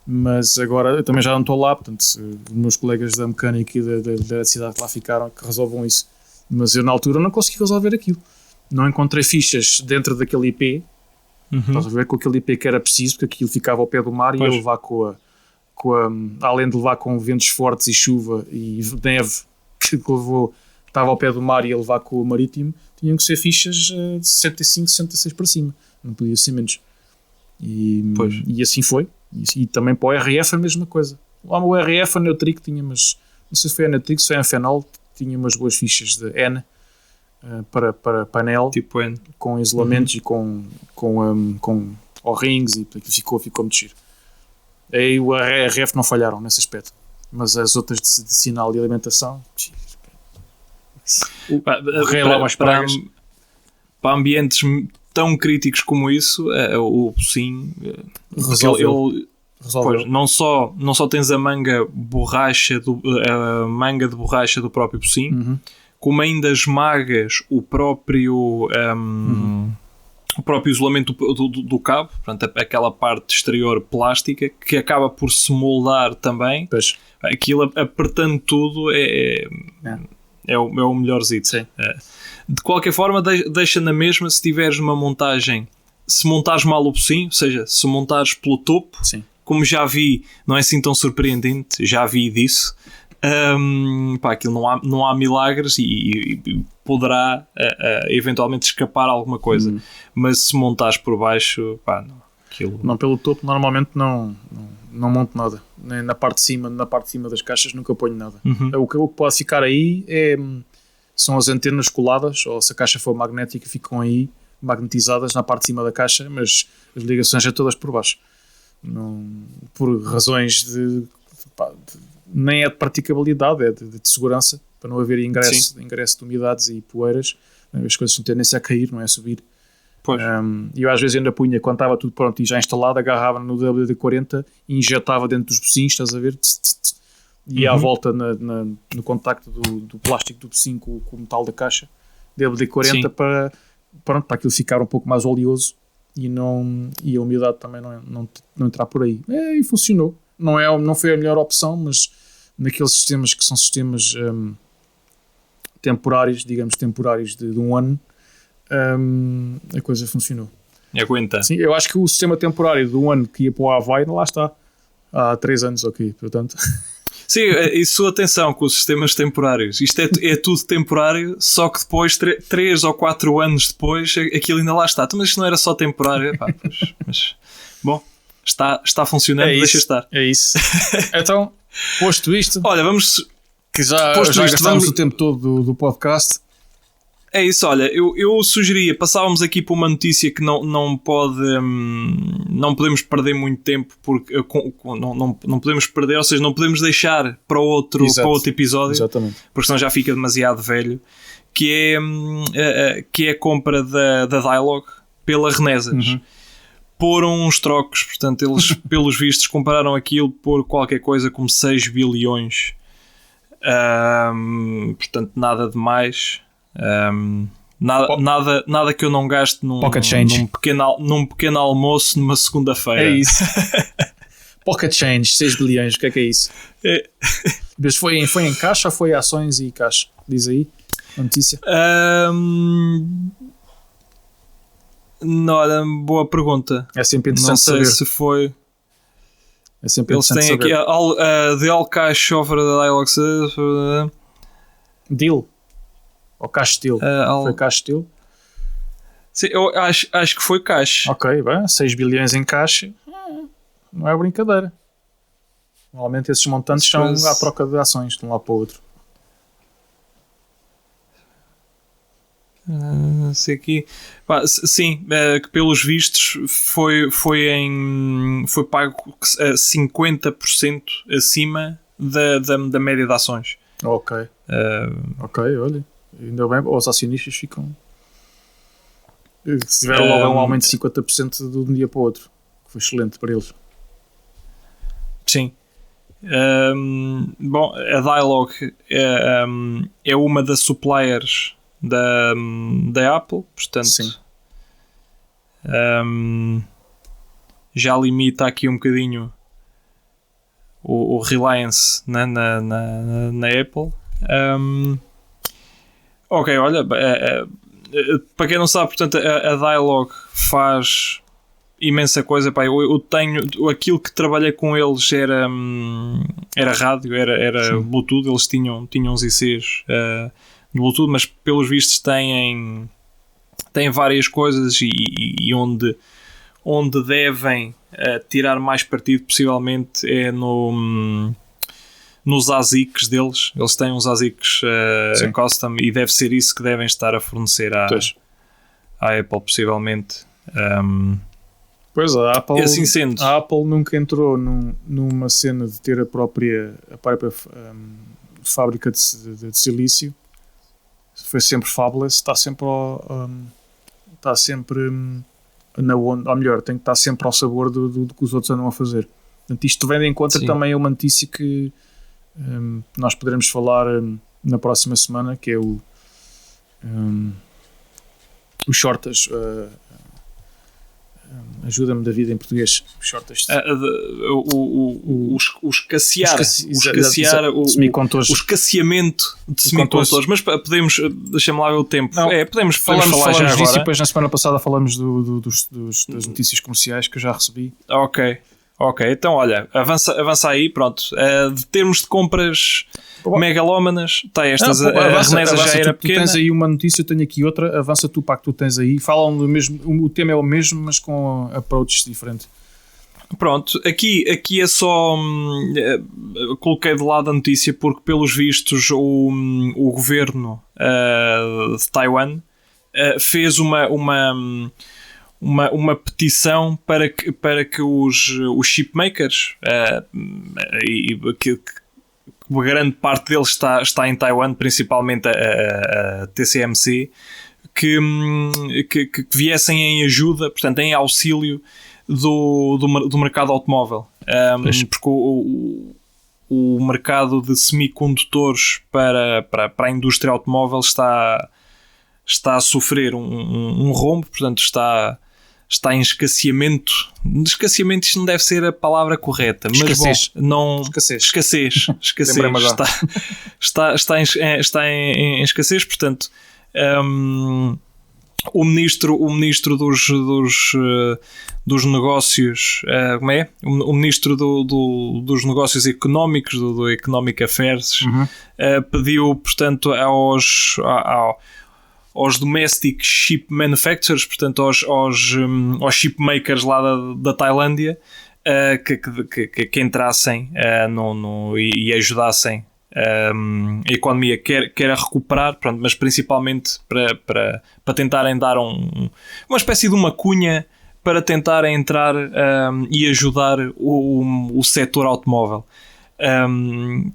mas agora eu também já não estou lá, portanto, os meus colegas da mecânica e da cidade que lá ficaram, que resolvam isso. Mas eu na altura não consegui resolver aquilo. Não encontrei fichas dentro daquele IP. Estás a ver, com aquele IP que era preciso, porque aquilo ficava ao pé do mar. Pois. E ia levar além de levar com ventos fortes e chuva e neve que levou, estava ao pé do mar e ia levar com o marítimo, tinham que ser fichas de 65, 66 para cima, não podia ser menos. E assim foi. E também para o RF a mesma coisa. Lá no RF a Neutric tinha, mas não sei se foi a Neutric, se foi a Fenol, tinha umas boas fichas de N para painel, tipo N, com isolamentos e com O-rings, e ficou muito giro. Aí o RF não falharam nesse aspecto, mas as outras de sinal e alimentação, para ambientes tão críticos como isso, o sim resolveu. Pois, não só tens a manga de borracha do próprio bocim, como ainda esmagas o próprio isolamento do cabo, portanto, aquela parte exterior plástica que acaba por se moldar também. Pois. Aquilo apertando tudo é o melhorzito. De qualquer forma, deixa na mesma se tiveres uma montagem, se montares mal o bocim, ou seja, se montares pelo topo. Sim. Como já vi, não é assim tão surpreendente, já vi disso. Aquilo não há milagres e poderá eventualmente escapar alguma coisa. Mas se montares por baixo, não, pelo topo normalmente não monto nada. Nem na parte de cima das caixas nunca ponho nada. O que pode ficar aí são as antenas coladas, ou se a caixa for magnética, ficam aí magnetizadas na parte de cima da caixa, mas as ligações é todas por baixo. Não, por razões nem é de praticabilidade, é de segurança, para não haver ingresso de umidades e poeiras. As coisas têm tendência a cair, não é a subir. E eu às vezes ainda punha, quando estava tudo pronto e já instalado, agarrava no WD-40 e injetava dentro dos bocinhos, estás a ver? E à volta no contacto do plástico do bocinho com o metal da caixa, WD-40 para aquilo ficar um pouco mais oleoso e a umidade também não entrar por aí. E funcionou. Não foi a melhor opção, mas naqueles sistemas que são sistemas temporários de um ano, a coisa funcionou. E aguenta. Sim, eu acho que o sistema temporário de um ano que ia para o Havaí, lá está. Há 3 anos, ok, portanto... Sim, isso, atenção com os sistemas temporários. Isto é tudo temporário, só que depois, 3 ou 4 anos depois, aquilo ainda lá está. Mas isto não era só temporário. Mas, bom, está funcionando, deixa estar. É isso. Então, posto isto... Olha, vamos... Que já gastámos o tempo todo do podcast. É isso, olha, eu sugeria, passávamos aqui para uma notícia que não podemos perder muito tempo, porque não podemos perder, ou seja, não podemos deixar para outro episódio, exatamente, porque senão já fica demasiado velho, que é a compra da Dialog pela Renesas. Por uns trocos, portanto, eles, pelos vistos, compraram aquilo por qualquer coisa como 6 bilhões. Portanto, nada de mais. Nada que eu não gaste num pequeno almoço numa segunda-feira. É isso. Pocket change, 6 bilhões, o que é isso? Mas foi em caixa ou foi ações e caixa? Diz aí, a notícia. Não, olha, boa pergunta. É sempre interessante não sei saber. Se foi. É sempre Eles têm saber. aqui the all cash offer da Dialog. Deal. Ou cash deal? Foi cash deal? Sim, eu acho que foi cash. Ok, bem, 6 bilhões em caixa não é brincadeira. Normalmente esses montantes são à troca de ações de um lado para o outro. Sei aqui. Sim, que pelos vistos foi pago 50% acima da média de ações. Ok. Ok, olha. Ainda bem, os acionistas ficam. Tiveram logo um aumento de 50% de um dia para o outro. Foi excelente para eles. Sim. Bom, a Dialog é uma das suppliers da Apple, portanto. Sim. Já limita aqui um bocadinho o reliance na Apple. Ok, olha, para quem não sabe, portanto, a Dialog faz imensa coisa. Pá, eu tenho aquilo que trabalhei com eles era rádio, era Bluetooth. Eles tinham uns ICs no Bluetooth, mas pelos vistos têm várias coisas e onde devem tirar mais partido possivelmente é nos ASICs deles. Eles têm uns ASICs custom e deve ser isso que devem estar a fornecer à Apple, possivelmente. Pois, a Apple, e assim sendo, a Apple nunca entrou numa cena de ter a própria fábrica de silício. Foi sempre fabless, está sempre na onda, ou melhor, tem que estar sempre ao sabor do que os outros andam a fazer. Portanto, isto vem em conta. Sim. Também é uma notícia que nós poderemos falar na próxima semana, que é o shortage. Ajuda-me, David, em português. Os shortage. O escasseamento de semicondutores. Mas podemos, deixa-me lá ver o tempo. Podemos falar já disso agora. E depois na semana passada falamos das notícias comerciais que eu já recebi. Ok, então olha, avança aí, pronto. De termos de compras megalómanas, está estas, a Renesas já era pequena. Tu tens aí uma notícia, eu tenho aqui outra, avança tu para que tu tens aí. Falam do mesmo, o tema é o mesmo, mas com approaches diferentes. Pronto, aqui é só coloquei de lado a notícia porque pelos vistos o governo de Taiwan fez uma petição para que os chipmakers, que grande parte deles está em Taiwan, principalmente a TSMC, que viessem em ajuda, portanto em auxílio do mercado automóvel. Porque o mercado de semicondutores para a indústria automóvel está a sofrer um rombo, portanto está em escasseamento. Escasseamento, isto não deve ser a palavra correta, mas escassez. Escassez. Está em escassez, portanto o ministro dos negócios, como é? O ministro dos negócios económicos, do Economic Affairs, pediu, portanto, aos domestic ship manufacturers, portanto aos chipmakers lá da Tailândia, que entrassem e ajudassem a economia quer a recuperar, pronto, mas principalmente para tentarem dar uma espécie de uma cunha para tentarem entrar e ajudar o setor automóvel.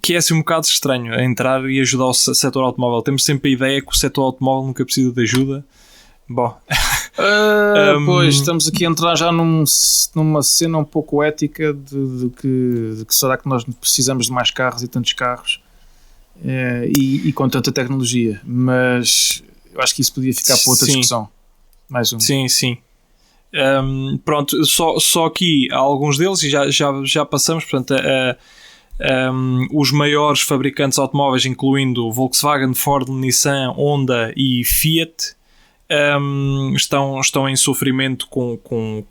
Que é assim um bocado estranho, entrar e ajudar o setor automóvel. Temos sempre a ideia que o setor automóvel nunca precisa de ajuda. Bom, pois estamos aqui a entrar já numa cena um pouco ética de que será que nós precisamos de mais carros e tantos carros e com tanta tecnologia, mas eu acho que isso podia ficar para outra discussão. Mais um. Sim. Pronto, só aqui há alguns deles e já passamos, portanto, os maiores fabricantes automóveis, incluindo Volkswagen, Ford, Nissan, Honda e Fiat, estão em sofrimento com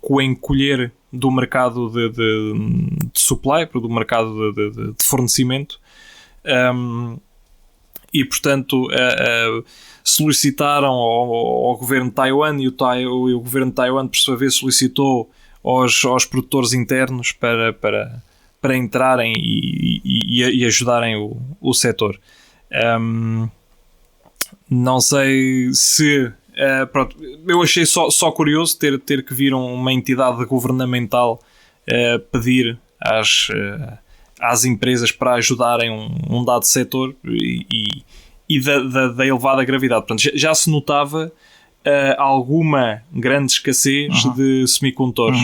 o encolher do mercado de supply, do mercado de fornecimento, e portanto solicitaram ao governo de Taiwan, e o governo de Taiwan por sua vez solicitou aos produtores internos para entrarem e ajudarem o setor. Não sei se pronto, eu achei só curioso ter que vir uma entidade governamental pedir às empresas para ajudarem um dado setor e da elevada gravidade. Portanto, já se notava alguma grande escassez de semicondutores.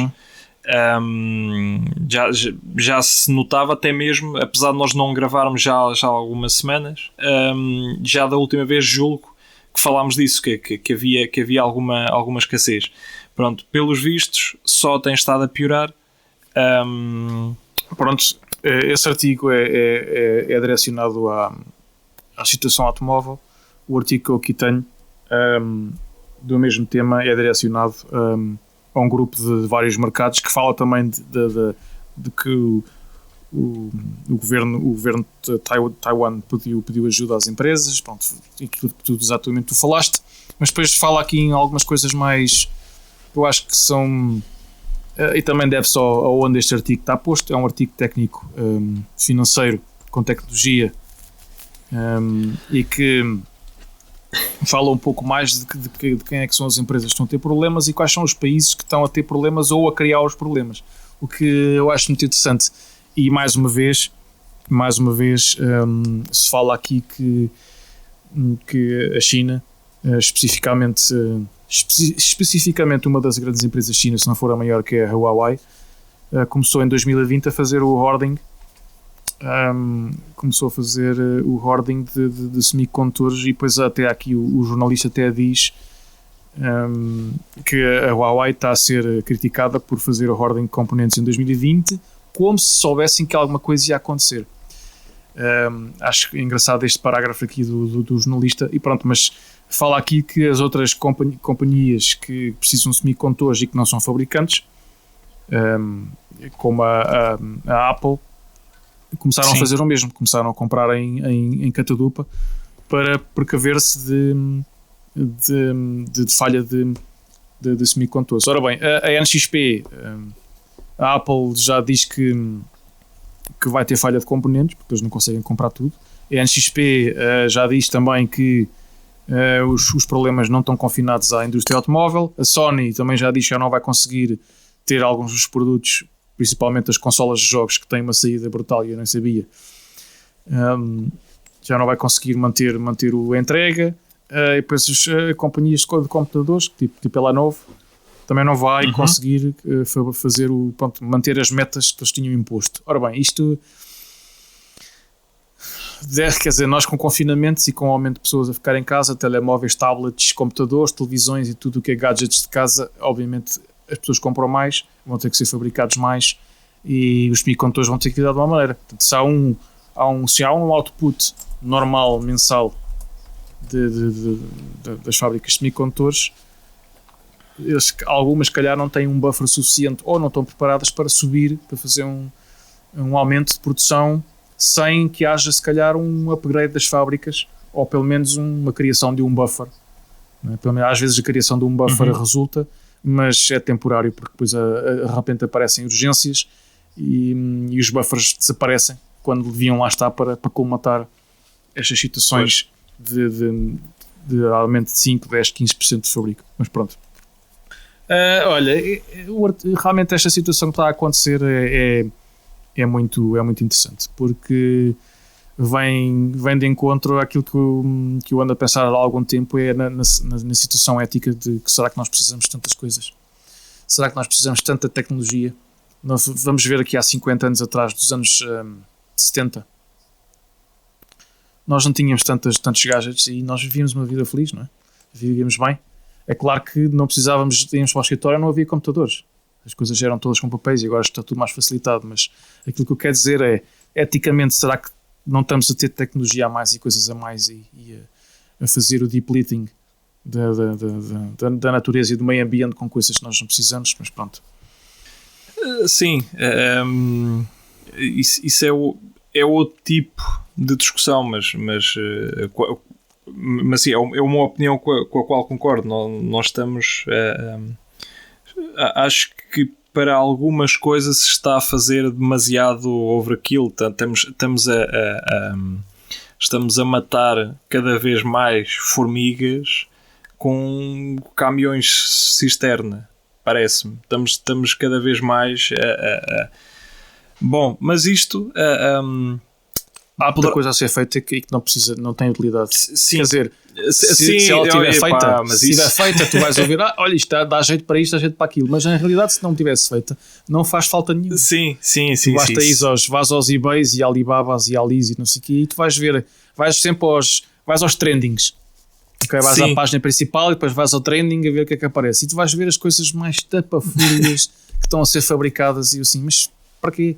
Já se notava até mesmo, apesar de nós não gravarmos já há algumas semanas, já da última vez julgo que falámos disso, que havia alguma escassez. Pronto, pelos vistos só tem estado a piorar. Pronto, esse artigo é direcionado à situação automóvel. O artigo que eu aqui tenho do mesmo tema é direcionado a um grupo de vários mercados que fala também de que o governo de Taiwan pediu ajuda às empresas, pronto, e tudo exatamente tu falaste, mas depois fala aqui em algumas coisas mais, eu acho que são, e também deve-se aonde este artigo está posto. É um artigo técnico financeiro com tecnologia, e que fala um pouco mais de quem é que são as empresas que estão a ter problemas e quais são os países que estão a ter problemas ou a criar os problemas, o que eu acho muito interessante. E mais uma vez se fala aqui que a China, especificamente uma das grandes empresas chinas, se não for a maior, que é a Huawei, começou em 2020 a fazer o hoarding, de semicondutores, e depois até aqui o jornalista até diz que a Huawei está a ser criticada por fazer o hoarding de componentes em 2020, como se soubessem que alguma coisa ia acontecer. Acho engraçado este parágrafo aqui do jornalista, e pronto, mas fala aqui que as outras companhias que precisam de semicondutores e que não são fabricantes, como a Apple, começaram a fazer o mesmo, começaram a comprar em catadupa para precaver-se de falha de semicondutores. Ora bem, a NXP, a Apple já diz que vai ter falha de componentes, porque eles não conseguem comprar tudo. A NXP já diz também que os problemas não estão confinados à indústria automóvel. A Sony também já diz que já não vai conseguir ter alguns dos produtos, principalmente as consolas de jogos, que têm uma saída brutal e eu nem sabia. Já não vai conseguir manter a entrega. E depois as companhias de computadores, tipo a Lenovo, também não vai conseguir manter as metas que eles tinham imposto. Ora bem, isto quer dizer, nós com confinamentos e com o aumento de pessoas a ficar em casa, telemóveis, tablets, computadores, televisões e tudo o que é gadgets de casa, obviamente as pessoas compram mais, vão ter que ser fabricados mais e os semicondutores vão ter que vir de uma maneira. Portanto, se há um output normal, mensal das fábricas de semicondutores, algumas, se calhar, não têm um buffer suficiente ou não estão preparadas para subir, para fazer um aumento de produção sem que haja, se calhar, um upgrade das fábricas ou pelo menos uma criação de um buffer. Não é? Às vezes a criação de um buffer resulta, mas é temporário, porque depois de repente aparecem urgências e os buffers desaparecem quando deviam lá estar para colmatar estas situações de aumento de 5, 10, 15% de fabrico. Mas pronto. Olha, realmente esta situação que está a acontecer é muito interessante, porque vem de encontro àquilo que eu ando a pensar há algum tempo, na situação ética de que será que nós precisamos de tantas coisas? Será que nós precisamos de tanta tecnologia? Nós vamos ver aqui há 50 anos atrás, dos anos 70, nós não tínhamos tantos gadgets e nós vivíamos uma vida feliz, não é? Vivíamos bem. É claro que não precisávamos de irmos para o escritório, não havia computadores. As coisas eram todas com papéis e agora está tudo mais facilitado, mas aquilo que eu quero dizer é, eticamente, será que não estamos a ter tecnologia a mais e coisas a mais e a fazer o depleting da natureza e do meio ambiente com coisas que nós não precisamos? Mas pronto. Sim, isso é outro tipo de discussão, mas sim, é uma opinião com a qual concordo. Nós estamos, acho que para algumas coisas se está a fazer demasiado overkill. Estamos a matar cada vez mais formigas com caminhões cisterna, parece-me. Estamos cada vez mais bom, mas isto há muita coisa a ser feita que não tem utilidade. Sim. Quer dizer, se ela estiver feita, se estiver feita, tu vais ouvir, olha, isto dá jeito para isto, dá jeito para aquilo, mas na realidade, se não tivesse feita, não faz falta nenhuma. Sim. Basta ir vais aos eBays e Alibabas e Alis e não sei o quê, e tu vais ver, vais sempre aos trendings. Okay, vais à página principal e depois vais ao trending a ver o que é que aparece. E tu vais ver as coisas mais tapafúrias que estão a ser fabricadas e assim, mas para quê?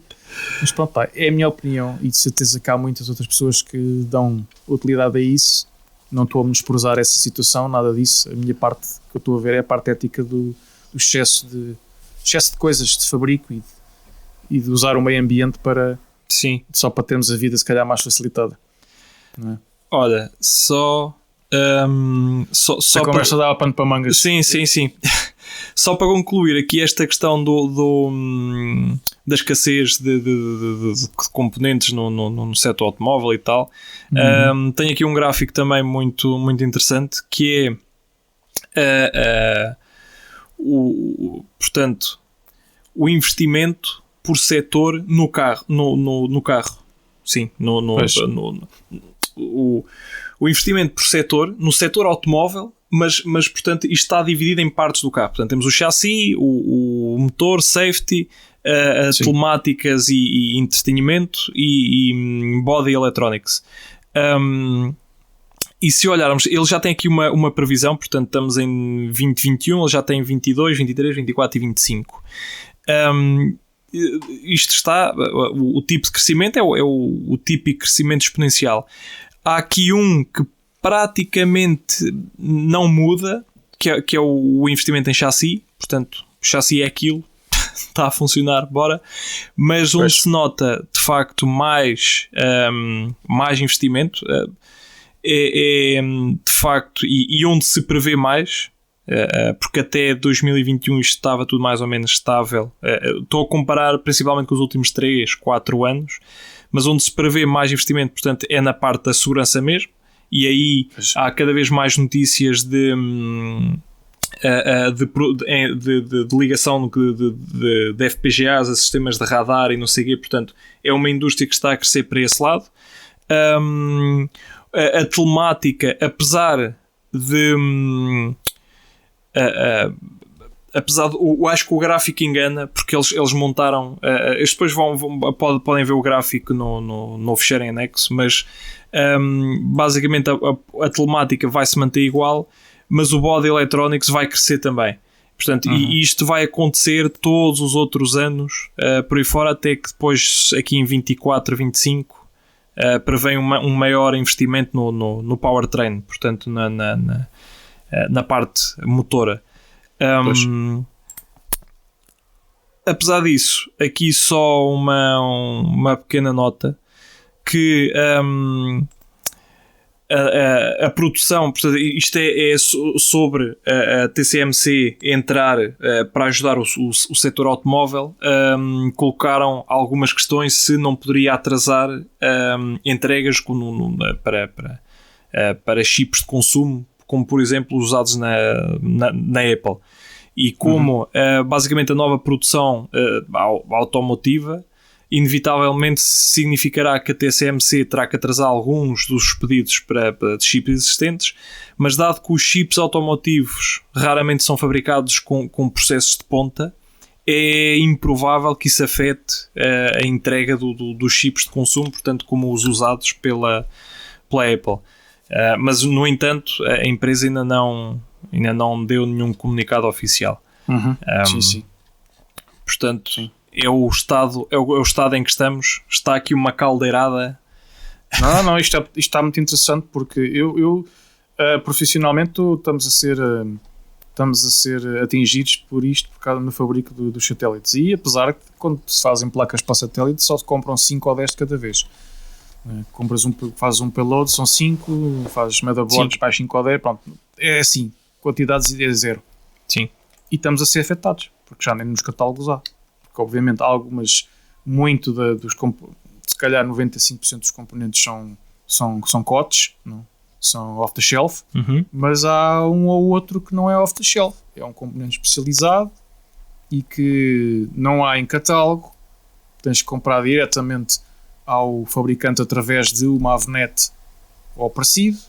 Mas pronto, é a minha opinião e de certeza que há muitas outras pessoas que dão utilidade a isso. Não estou a menosprezar essa situação, nada disso. A minha parte que eu estou a ver é a parte ética do excesso de coisas de fabrico e de usar o meio ambiente só para termos a vida se calhar mais facilitada. Não é? Olha, a conversa dava pano para mangas. Sim. Só para concluir aqui esta questão da escassez de componentes no setor automóvel e tal, tenho aqui um gráfico também muito, muito interessante que é portanto, o investimento por setor no carro. Sim, o investimento por setor, no setor automóvel, mas portanto isto está dividido em partes do carro. Portanto, temos o chassi, o motor, safety, telemáticas e entretenimento e body electronics. E se olharmos, ele já tem aqui uma previsão, portanto estamos em 2021, ele já tem 22, 23, 24 e 25. Isto está, o tipo de crescimento é o típico crescimento exponencial. Há aqui um que praticamente não muda, que é o investimento em chassi. Portanto, o chassi é aquilo, está a funcionar, bora. Mas onde se nota, de facto, mais investimento é de facto, e onde se prevê mais, porque até 2021 isto estava tudo mais ou menos estável. Estou a comparar principalmente com os últimos 3, 4 anos, mas onde se prevê mais investimento, portanto, é na parte da segurança mesmo, e aí há cada vez mais notícias de ligação de FPGAs a sistemas de radar e não sei o quê, portanto, é uma indústria que está a crescer para esse lado. A telemática, apesar de... eu acho que o gráfico engana, porque eles montaram, eles depois podem ver o gráfico no fecheiro em anexo, mas basicamente a telemática vai se manter igual, mas o body electronics vai crescer também. Portanto, e isto vai acontecer todos os outros anos por aí fora, até que depois aqui em 24, 25 prevém um maior investimento no powertrain, portanto na parte motora. Apesar disso, aqui só uma pequena nota que a produção, portanto, isto é sobre a TSMC entrar para ajudar o setor automóvel. Colocaram algumas questões se não poderia atrasar entregas para chips de consumo, como por exemplo usados na Apple. E como basicamente a nova produção automotiva inevitavelmente significará que a TSMC terá que atrasar alguns dos pedidos para chips existentes, mas dado que os chips automotivos raramente são fabricados com processos de ponta, é improvável que isso afete a entrega dos chips de consumo, portanto como os usados pela Apple. Mas no entanto a empresa ainda não deu nenhum comunicado oficial. Sim. Portanto, sim. É o estado em que estamos. Está aqui uma caldeirada. Não, isto está muito interessante, porque eu profissionalmente estamos a ser atingidos por isto por causa do fabrico dos satélites. E apesar que quando se fazem placas para satélite só se compram 5 ou 10 de cada vez. Fazes um payload, são 5, fazes motherboards para 5 ou 10, pronto. É assim, quantidades é zero. Sim. E estamos a ser afetados, porque já nem nos catálogos há. Porque obviamente há se calhar 95% dos componentes são COTS, não? São off the shelf, mas há um ou outro que não é off the shelf. É um componente especializado e que não há em catálogo. Tens que comprar diretamente ao fabricante através de uma Avnet ou parecido.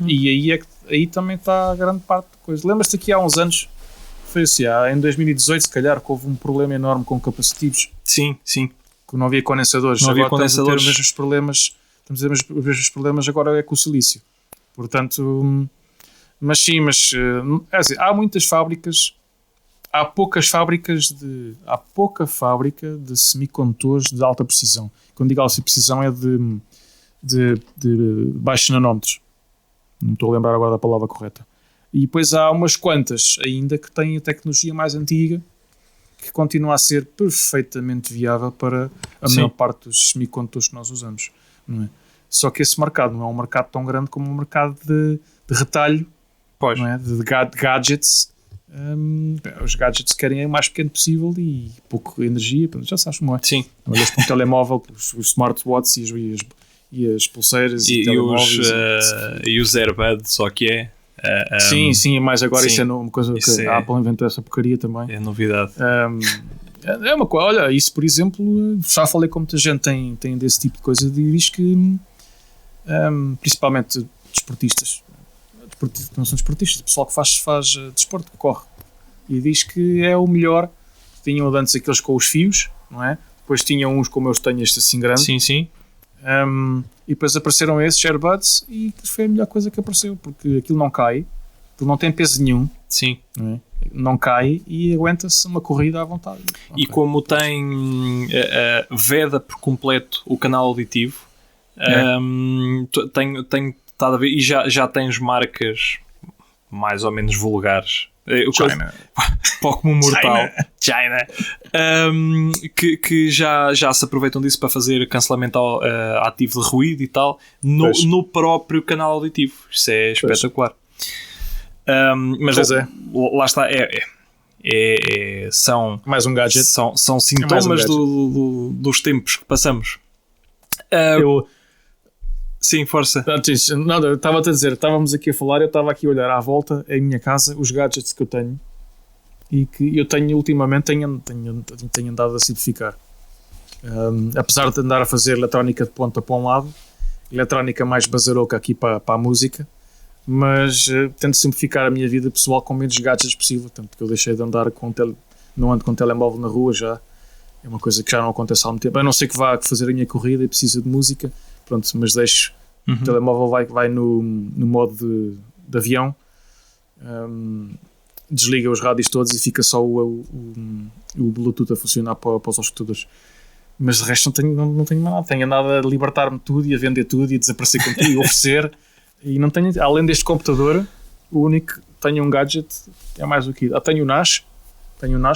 E aí também está a grande parte da coisa. Lembras-te que há uns anos, foi assim, em 2018 se calhar, que houve um problema enorme com capacitivos. Sim. Que não havia condensadores. Agora estamos a ter os mesmos problemas agora é com o silício. Portanto, há muitas fábricas, há pouca fábrica de semicondutores de alta precisão. Quando digo alta precisão é de baixos nanómetros. Não estou a lembrar agora da palavra correta. E depois há umas quantas ainda que têm a tecnologia mais antiga, que continua a ser perfeitamente viável para a maior parte dos semicondutores que nós usamos, não é? Só que esse mercado não é um mercado tão grande como um mercado de retalho, não é? De gadgets. Os gadgets querem o mais pequeno possível e pouco energia, já sabes como é. Sim. Olhas para um telemóvel, os smartwatches e as pulseiras e os AirBuds, só que é. Sim, mas agora isso é uma coisa que a Apple inventou essa porcaria também. É novidade. É uma coisa, olha, isso por exemplo, já falei com muita gente tem desse tipo de coisa e diz que principalmente desportistas, não são desportistas, o pessoal que faz desporto, que corre, e diz que é o melhor. Tinham antes aqueles com os fios, não é? Depois tinham uns como eu tenho, este assim grande. Sim. E depois apareceram esses AirBuds e foi a melhor coisa que apareceu, porque aquilo não cai, aquilo não tem peso nenhum. Sim. Não cai e aguenta-se uma corrida à vontade. E como tem veda por completo o canal auditivo, tenho estado a ver, e já tens marcas mais ou menos vulgares. China. Pouco mortal. China. Que já se aproveitam disso para fazer cancelamento ativo de ruído e tal no próprio canal auditivo. Isso é espetacular. Mas lá está, são mais um gadget. São sintomas dos tempos que passamos. Sim, força. Nada, estava-te a dizer, estávamos aqui a falar, eu estava aqui a olhar à volta em minha casa, os gadgets que eu tenho e que eu tenho ultimamente tenho andado a acidificar. Apesar de andar a fazer eletrónica de ponta para um lado, eletrónica mais bazaroca aqui para a música, mas tento simplificar a minha vida pessoal com menos gadgets possível, tanto que eu deixei de andar não ando com telemóvel na rua já, é uma coisa que já não acontece há muito tempo, a não ser que vá fazer a minha corrida e precisa de música, pronto, mas deixo o telemóvel vai no modo de avião, desliga os rádios todos e fica só o Bluetooth a funcionar para os escutadores. Mas de resto não tenho nada. Tenho andado a libertar-me tudo e a vender tudo e a desaparecer com tudo e oferecer. E não tenho, além deste computador, o único que tenho um gadget é mais o que. Tenho o NAS,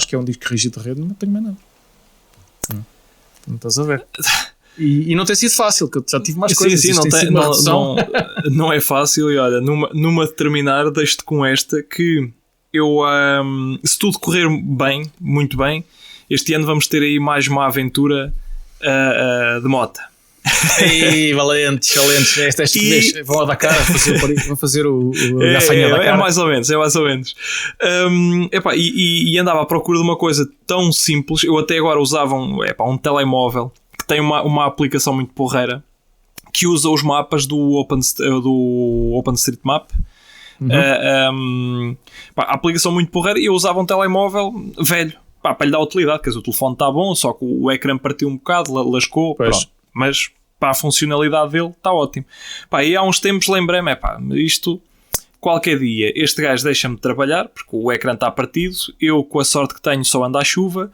que é um disco rígido de rede, mas não tenho mais nada. Não estás a ver? E não tem sido fácil, que eu já tive mais coisas. Sim, não é fácil. E olha, numa de terminar, deixo-te com esta que eu, se tudo correr bem, muito bem, este ano vamos ter aí mais uma aventura de moto. Ei, valentes. Esta vez vão a Dakar, vão fazer o gafanha Dakar. É mais ou menos. E andava à procura de uma coisa tão simples. Eu até agora usava um telemóvel que tem uma aplicação muito porreira que usa os mapas do OpenStreetMap. A aplicação muito porreira, e eu usava um telemóvel velho para lhe dar utilidade, quer dizer, o telefone está bom, só que o ecrã partiu um bocado, lascou, pronto. Mas para a funcionalidade dele está ótimo. E há uns tempos lembrei-me, isto qualquer dia este gajo deixa-me trabalhar porque o ecrã está partido, eu com a sorte que tenho só ando à chuva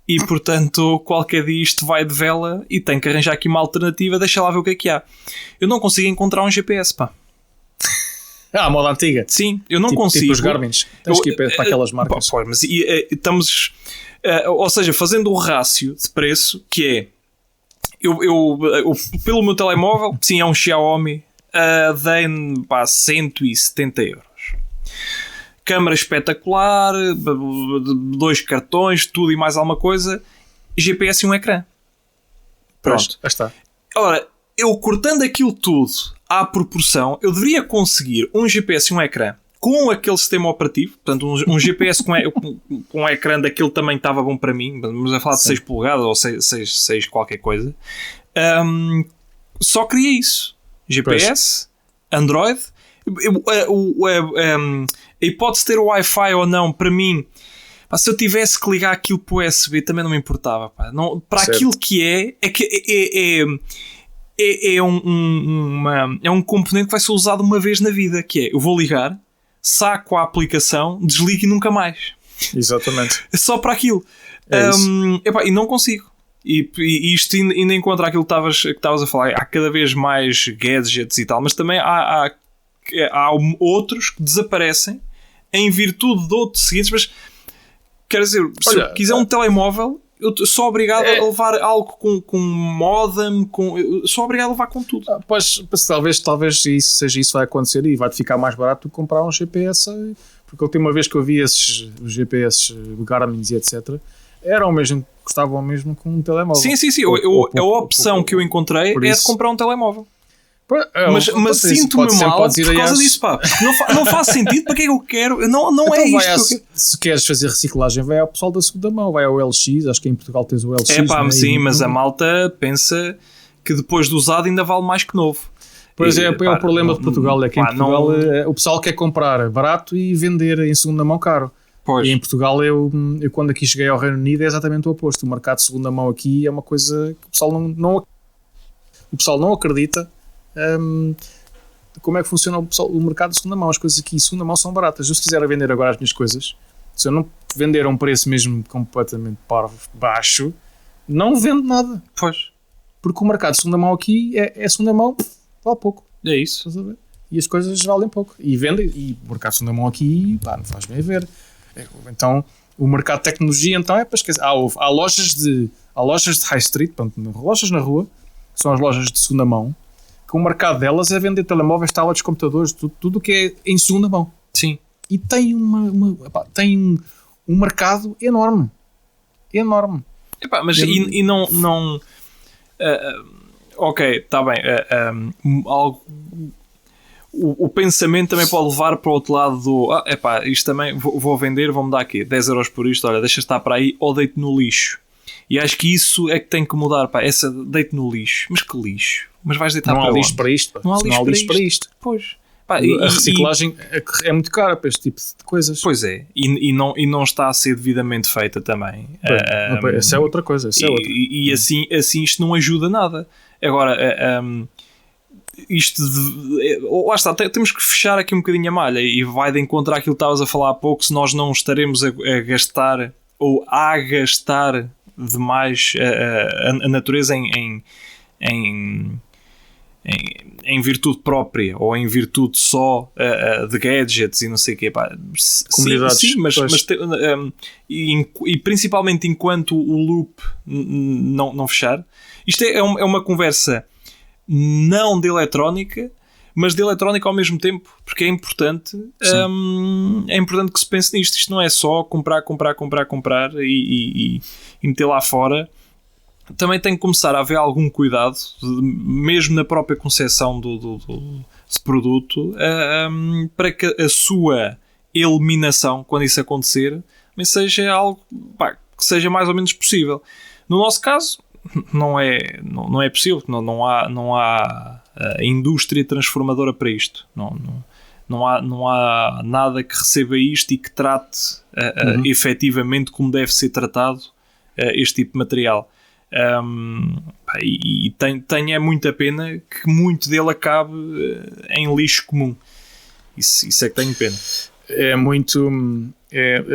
e portanto qualquer dia isto vai de vela e tenho que arranjar aqui uma alternativa, deixa lá ver o que há. Eu não consigo encontrar um GPS, a moda antiga. Sim, eu não consigo. Tipo os Garmins. Tens que ir para aquelas marcas. Mas estamos... ou seja, fazendo o rácio de preço, que é... Eu, pelo meu telemóvel, sim, é um Xiaomi, dei-me 170 euros. Câmara espetacular, 2 cartões, tudo e mais alguma coisa, GPS e um ecrã. Pronto. Já está. Ora, eu cortando aquilo tudo à proporção, eu deveria conseguir um GPS e um ecrã com aquele sistema operativo, portanto um GPS com um ecrã daquele também estava bom para mim, vamos a falar de 6 polegadas ou 6 qualquer coisa. Só queria isso. GPS, Android, a hipótese de ter o Wi-Fi ou não, para mim, se eu tivesse que ligar aquilo para o USB também não me importava. Não, para certo. Aquilo que é um componente que vai ser usado uma vez na vida, que é, eu vou ligar, saco a aplicação, desligo e nunca mais. Exatamente. É só para aquilo. E não consigo. E isto ainda encontra aquilo que estavas a falar. Há cada vez mais gadgets e tal, mas também há outros que desaparecem em virtude de outros seguintes. Mas quer dizer, se eu quiser um telemóvel, eu sou obrigado a levar algo com modem, sou obrigado a levar com tudo. Pois talvez isso vai acontecer e vai-te ficar mais barato comprar um GPS, porque a última vez que eu vi esses GPS Garmin e etc, eram mesmo, custavam mesmo com um telemóvel. Sim. A opção que eu encontrei é de comprar um telemóvel. Mas sinto-me mal por causa disso, não faz sentido. Para que é que eu quero? Não então é isto. Se queres fazer reciclagem, vai ao pessoal da segunda mão, vai ao LX. Acho que em Portugal tens o LX. Sim, mas a malta pensa que depois do usado ainda vale mais que novo. Pois é o problema de Portugal. É que em Portugal o pessoal quer comprar barato e vender em segunda mão caro. Pois. E em Portugal, eu quando aqui cheguei ao Reino Unido, é exatamente o oposto. O mercado de segunda mão aqui é uma coisa que o pessoal não acredita. Como é que funciona o mercado de segunda mão. As coisas aqui de segunda mão são baratas. Eu, se quiser vender agora as minhas coisas, se eu não vender a um preço mesmo completamente baixo, não vendo nada. Pois. Porque o mercado de segunda mão aqui é segunda mão, vale pouco. É isso. Estás a ver? E as coisas valem pouco. E vendem. E o mercado de segunda mão aqui, não faz bem a ver. Então, o mercado de tecnologia então é para esquecer. Há lojas de high street, portanto, lojas na rua, que são as lojas de segunda mão, que o mercado delas é vender telemóveis, tablets, computadores, tudo que é em segunda mão. Sim. E tem tem um mercado enorme. Enorme. Mas e não ok, está bem. O pensamento também pode levar para o outro lado do isto também vou vender, vou-me dar aqui 10 euros por isto, olha, deixa estar para aí ou deito no lixo. E acho que isso é que tem que mudar, essa deito no lixo. Mas que lixo? Mas vais deitar para lixo para isto. Não há lixo para isto. Pois. A reciclagem é muito cara para este tipo de coisas. Pois é. E não está a ser devidamente feita também. Essa é outra coisa. E assim isto não ajuda nada. Agora, lá está, temos que fechar aqui um bocadinho a malha e vai de encontrar aquilo que estavas a falar há pouco, se nós não estaremos a gastar ou a gastar demais a natureza em em virtude própria ou em virtude só de gadgets e não sei o quê. Pá, Comunidades. Sim, mas e principalmente enquanto o loop não fechar. Isto é uma conversa não de eletrónica, mas de eletrónica ao mesmo tempo, porque é importante que se pense nisto. Isto não é só comprar e meter lá fora. Também tem que começar a haver algum cuidado, mesmo na própria concepção do produto, para que a sua eliminação, quando isso acontecer, seja algo que seja mais ou menos possível. No nosso caso, não é possível, não há indústria transformadora para isto. Não há nada que receba isto e que trate efetivamente como deve ser tratado este tipo de material. E tem muita pena que muito dele acabe em lixo comum. Isso é que tenho pena. É muito.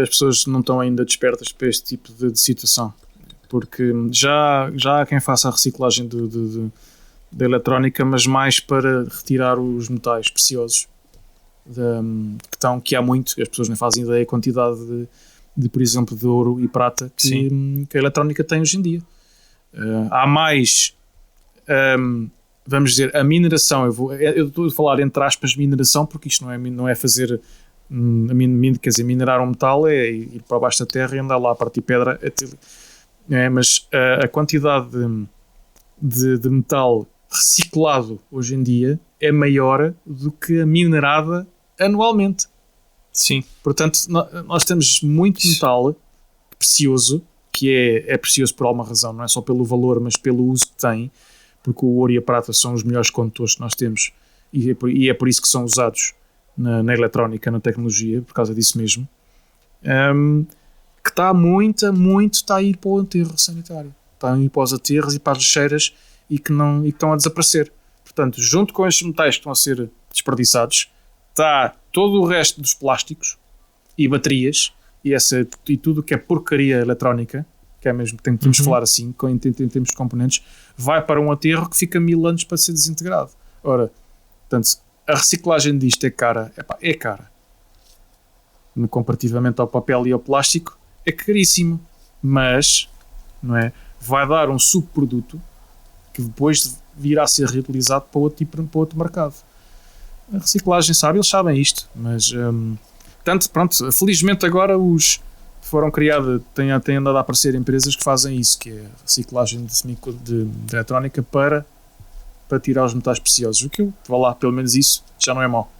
As pessoas não estão ainda despertas para este tipo de situação, porque já há quem faça a reciclagem da eletrónica, mas mais para retirar os metais preciosos que há muito. As pessoas nem fazem ideia da quantidade de, por exemplo, de ouro e prata que a eletrónica tem hoje em dia. Há mais, vamos dizer, a mineração. Eu estou a falar entre aspas mineração, porque isto não é fazer, quer dizer, minerar um metal é ir para baixo da terra e andar lá a partir pedra. Mas a quantidade de metal reciclado hoje em dia é maior do que a minerada anualmente. Sim. Portanto, nós temos muito metal precioso, que é precioso por alguma razão, não é só pelo valor, mas pelo uso que tem, porque o ouro e a prata são os melhores condutores que nós temos e é por isso que são usados na eletrónica, na tecnologia, por causa disso mesmo, que está está a ir para o aterro sanitário, está a ir para os aterros e para as lixeiras e que estão a desaparecer. Portanto, junto com estes metais que estão a ser desperdiçados, está todo o resto dos plásticos e baterias e tudo que é porcaria eletrónica, que é mesmo que temos de falar assim, em termos de componentes, vai para um aterro que fica 1000 anos para ser desintegrado. Ora, portanto, a reciclagem disto é cara. É cara. Comparativamente ao papel e ao plástico, é caríssimo. Mas, não é? Vai dar um subproduto que depois virá a ser reutilizado para outro mercado. A reciclagem, eles sabem isto, mas... pronto, felizmente agora foram criadas, têm andado a aparecer empresas que fazem isso, que é a reciclagem de eletrónica para tirar os metais preciosos. O que vá lá, pelo menos isso já não é mau.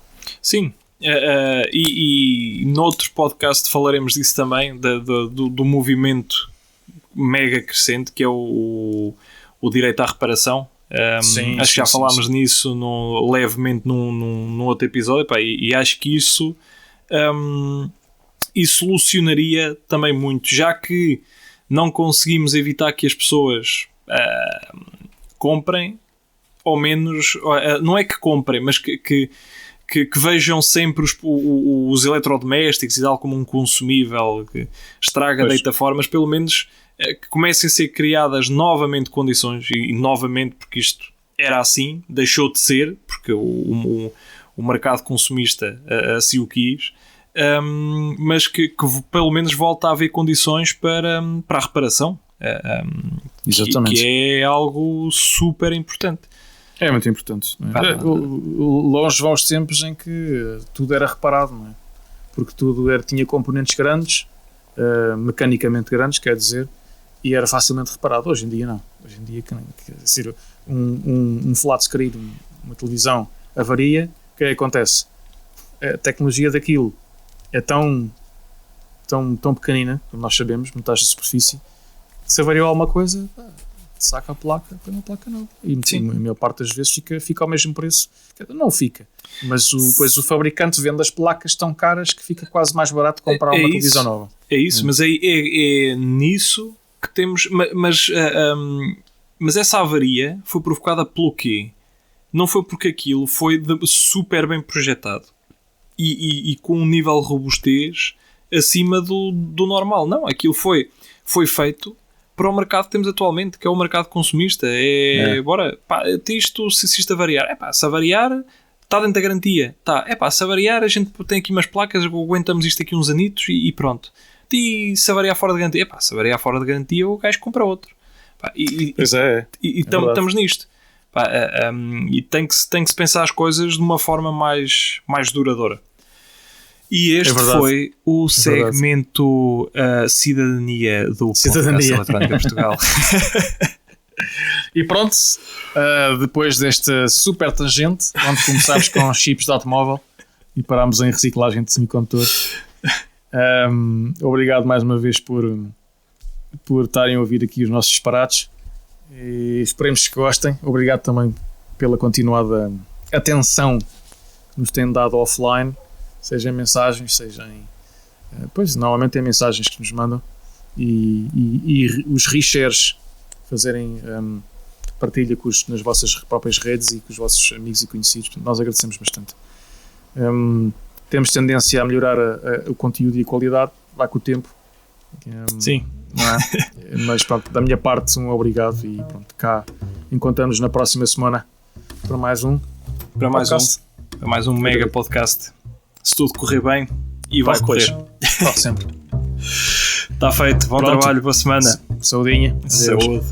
Sim, e noutro podcast falaremos disso também, do movimento mega crescente que é o direito à reparação. Acho que já falámos nisso levemente num outro episódio, e acho que isso solucionaria também muito, já que não conseguimos evitar que as pessoas comprem, ou menos, não é que comprem, mas que vejam sempre os eletrodomésticos e tal como um consumível que estraga, deita fora, mas pelo menos que comecem a ser criadas novamente condições, e novamente, porque isto era assim, deixou de ser, porque o mercado consumista assim o quis, mas que pelo menos volta a haver condições para a reparação. Exatamente. Que é algo super importante. É muito importante. Não é? Longe vão os tempos em que tudo era reparado, não é? Porque tudo tinha componentes grandes, mecanicamente grandes, quer dizer, e era facilmente reparado. Hoje em dia não. Hoje em dia, quer dizer, um flat screen, uma televisão avaria, o que acontece? A tecnologia daquilo é tão pequenina, como nós sabemos, metade da superfície, que se avariou alguma coisa, saca a placa, põe uma placa nova. E a maior parte das vezes fica ao mesmo preço. Não fica. Mas depois o fabricante vende as placas tão caras que fica quase mais barato comprar uma televisão nova. É isso, mas é nisso que temos... Mas essa avaria foi provocada pelo quê? Não foi porque aquilo foi super bem projetado e com um nível de robustez acima do normal. Não, aquilo foi feito para o mercado que temos atualmente, que é o mercado consumista. Bora, pá, se isto a variar, se a variar, está dentro da garantia. Se a variar, a gente tem aqui umas placas, aguentamos isto aqui uns anitos e pronto. E se a variar fora de garantia, se a variar fora de garantia, o gajo compra outro. Pá, e estamos nisto. Pá, e tem que se pensar as coisas de uma forma mais duradoura. E este foi o segmento Cidadania do Podcast Eletrónica Portugal. E pronto, depois desta super tangente, onde começámos com chips de automóvel e parámos em reciclagem de semicondutores, obrigado mais uma vez por estarem a ouvir aqui os nossos disparates e esperemos que gostem. Obrigado também pela continuada atenção que nos têm dado offline, seja em mensagens, seja em... Pois, normalmente é mensagens que nos mandam e os reshares, fazerem partilha nas vossas próprias redes e com os vossos amigos e conhecidos. Portanto, nós agradecemos bastante. Temos tendência a melhorar o conteúdo e a qualidade, vai com o tempo. Sim. Não é? Mas pronto, da minha parte, um obrigado e pronto, cá encontramos na próxima semana para mais um mega podcast. Se tudo correr bem, e vai correr. Corre sempre. Está feito. Bom trabalho, boa semana. Saudinha. Saúde.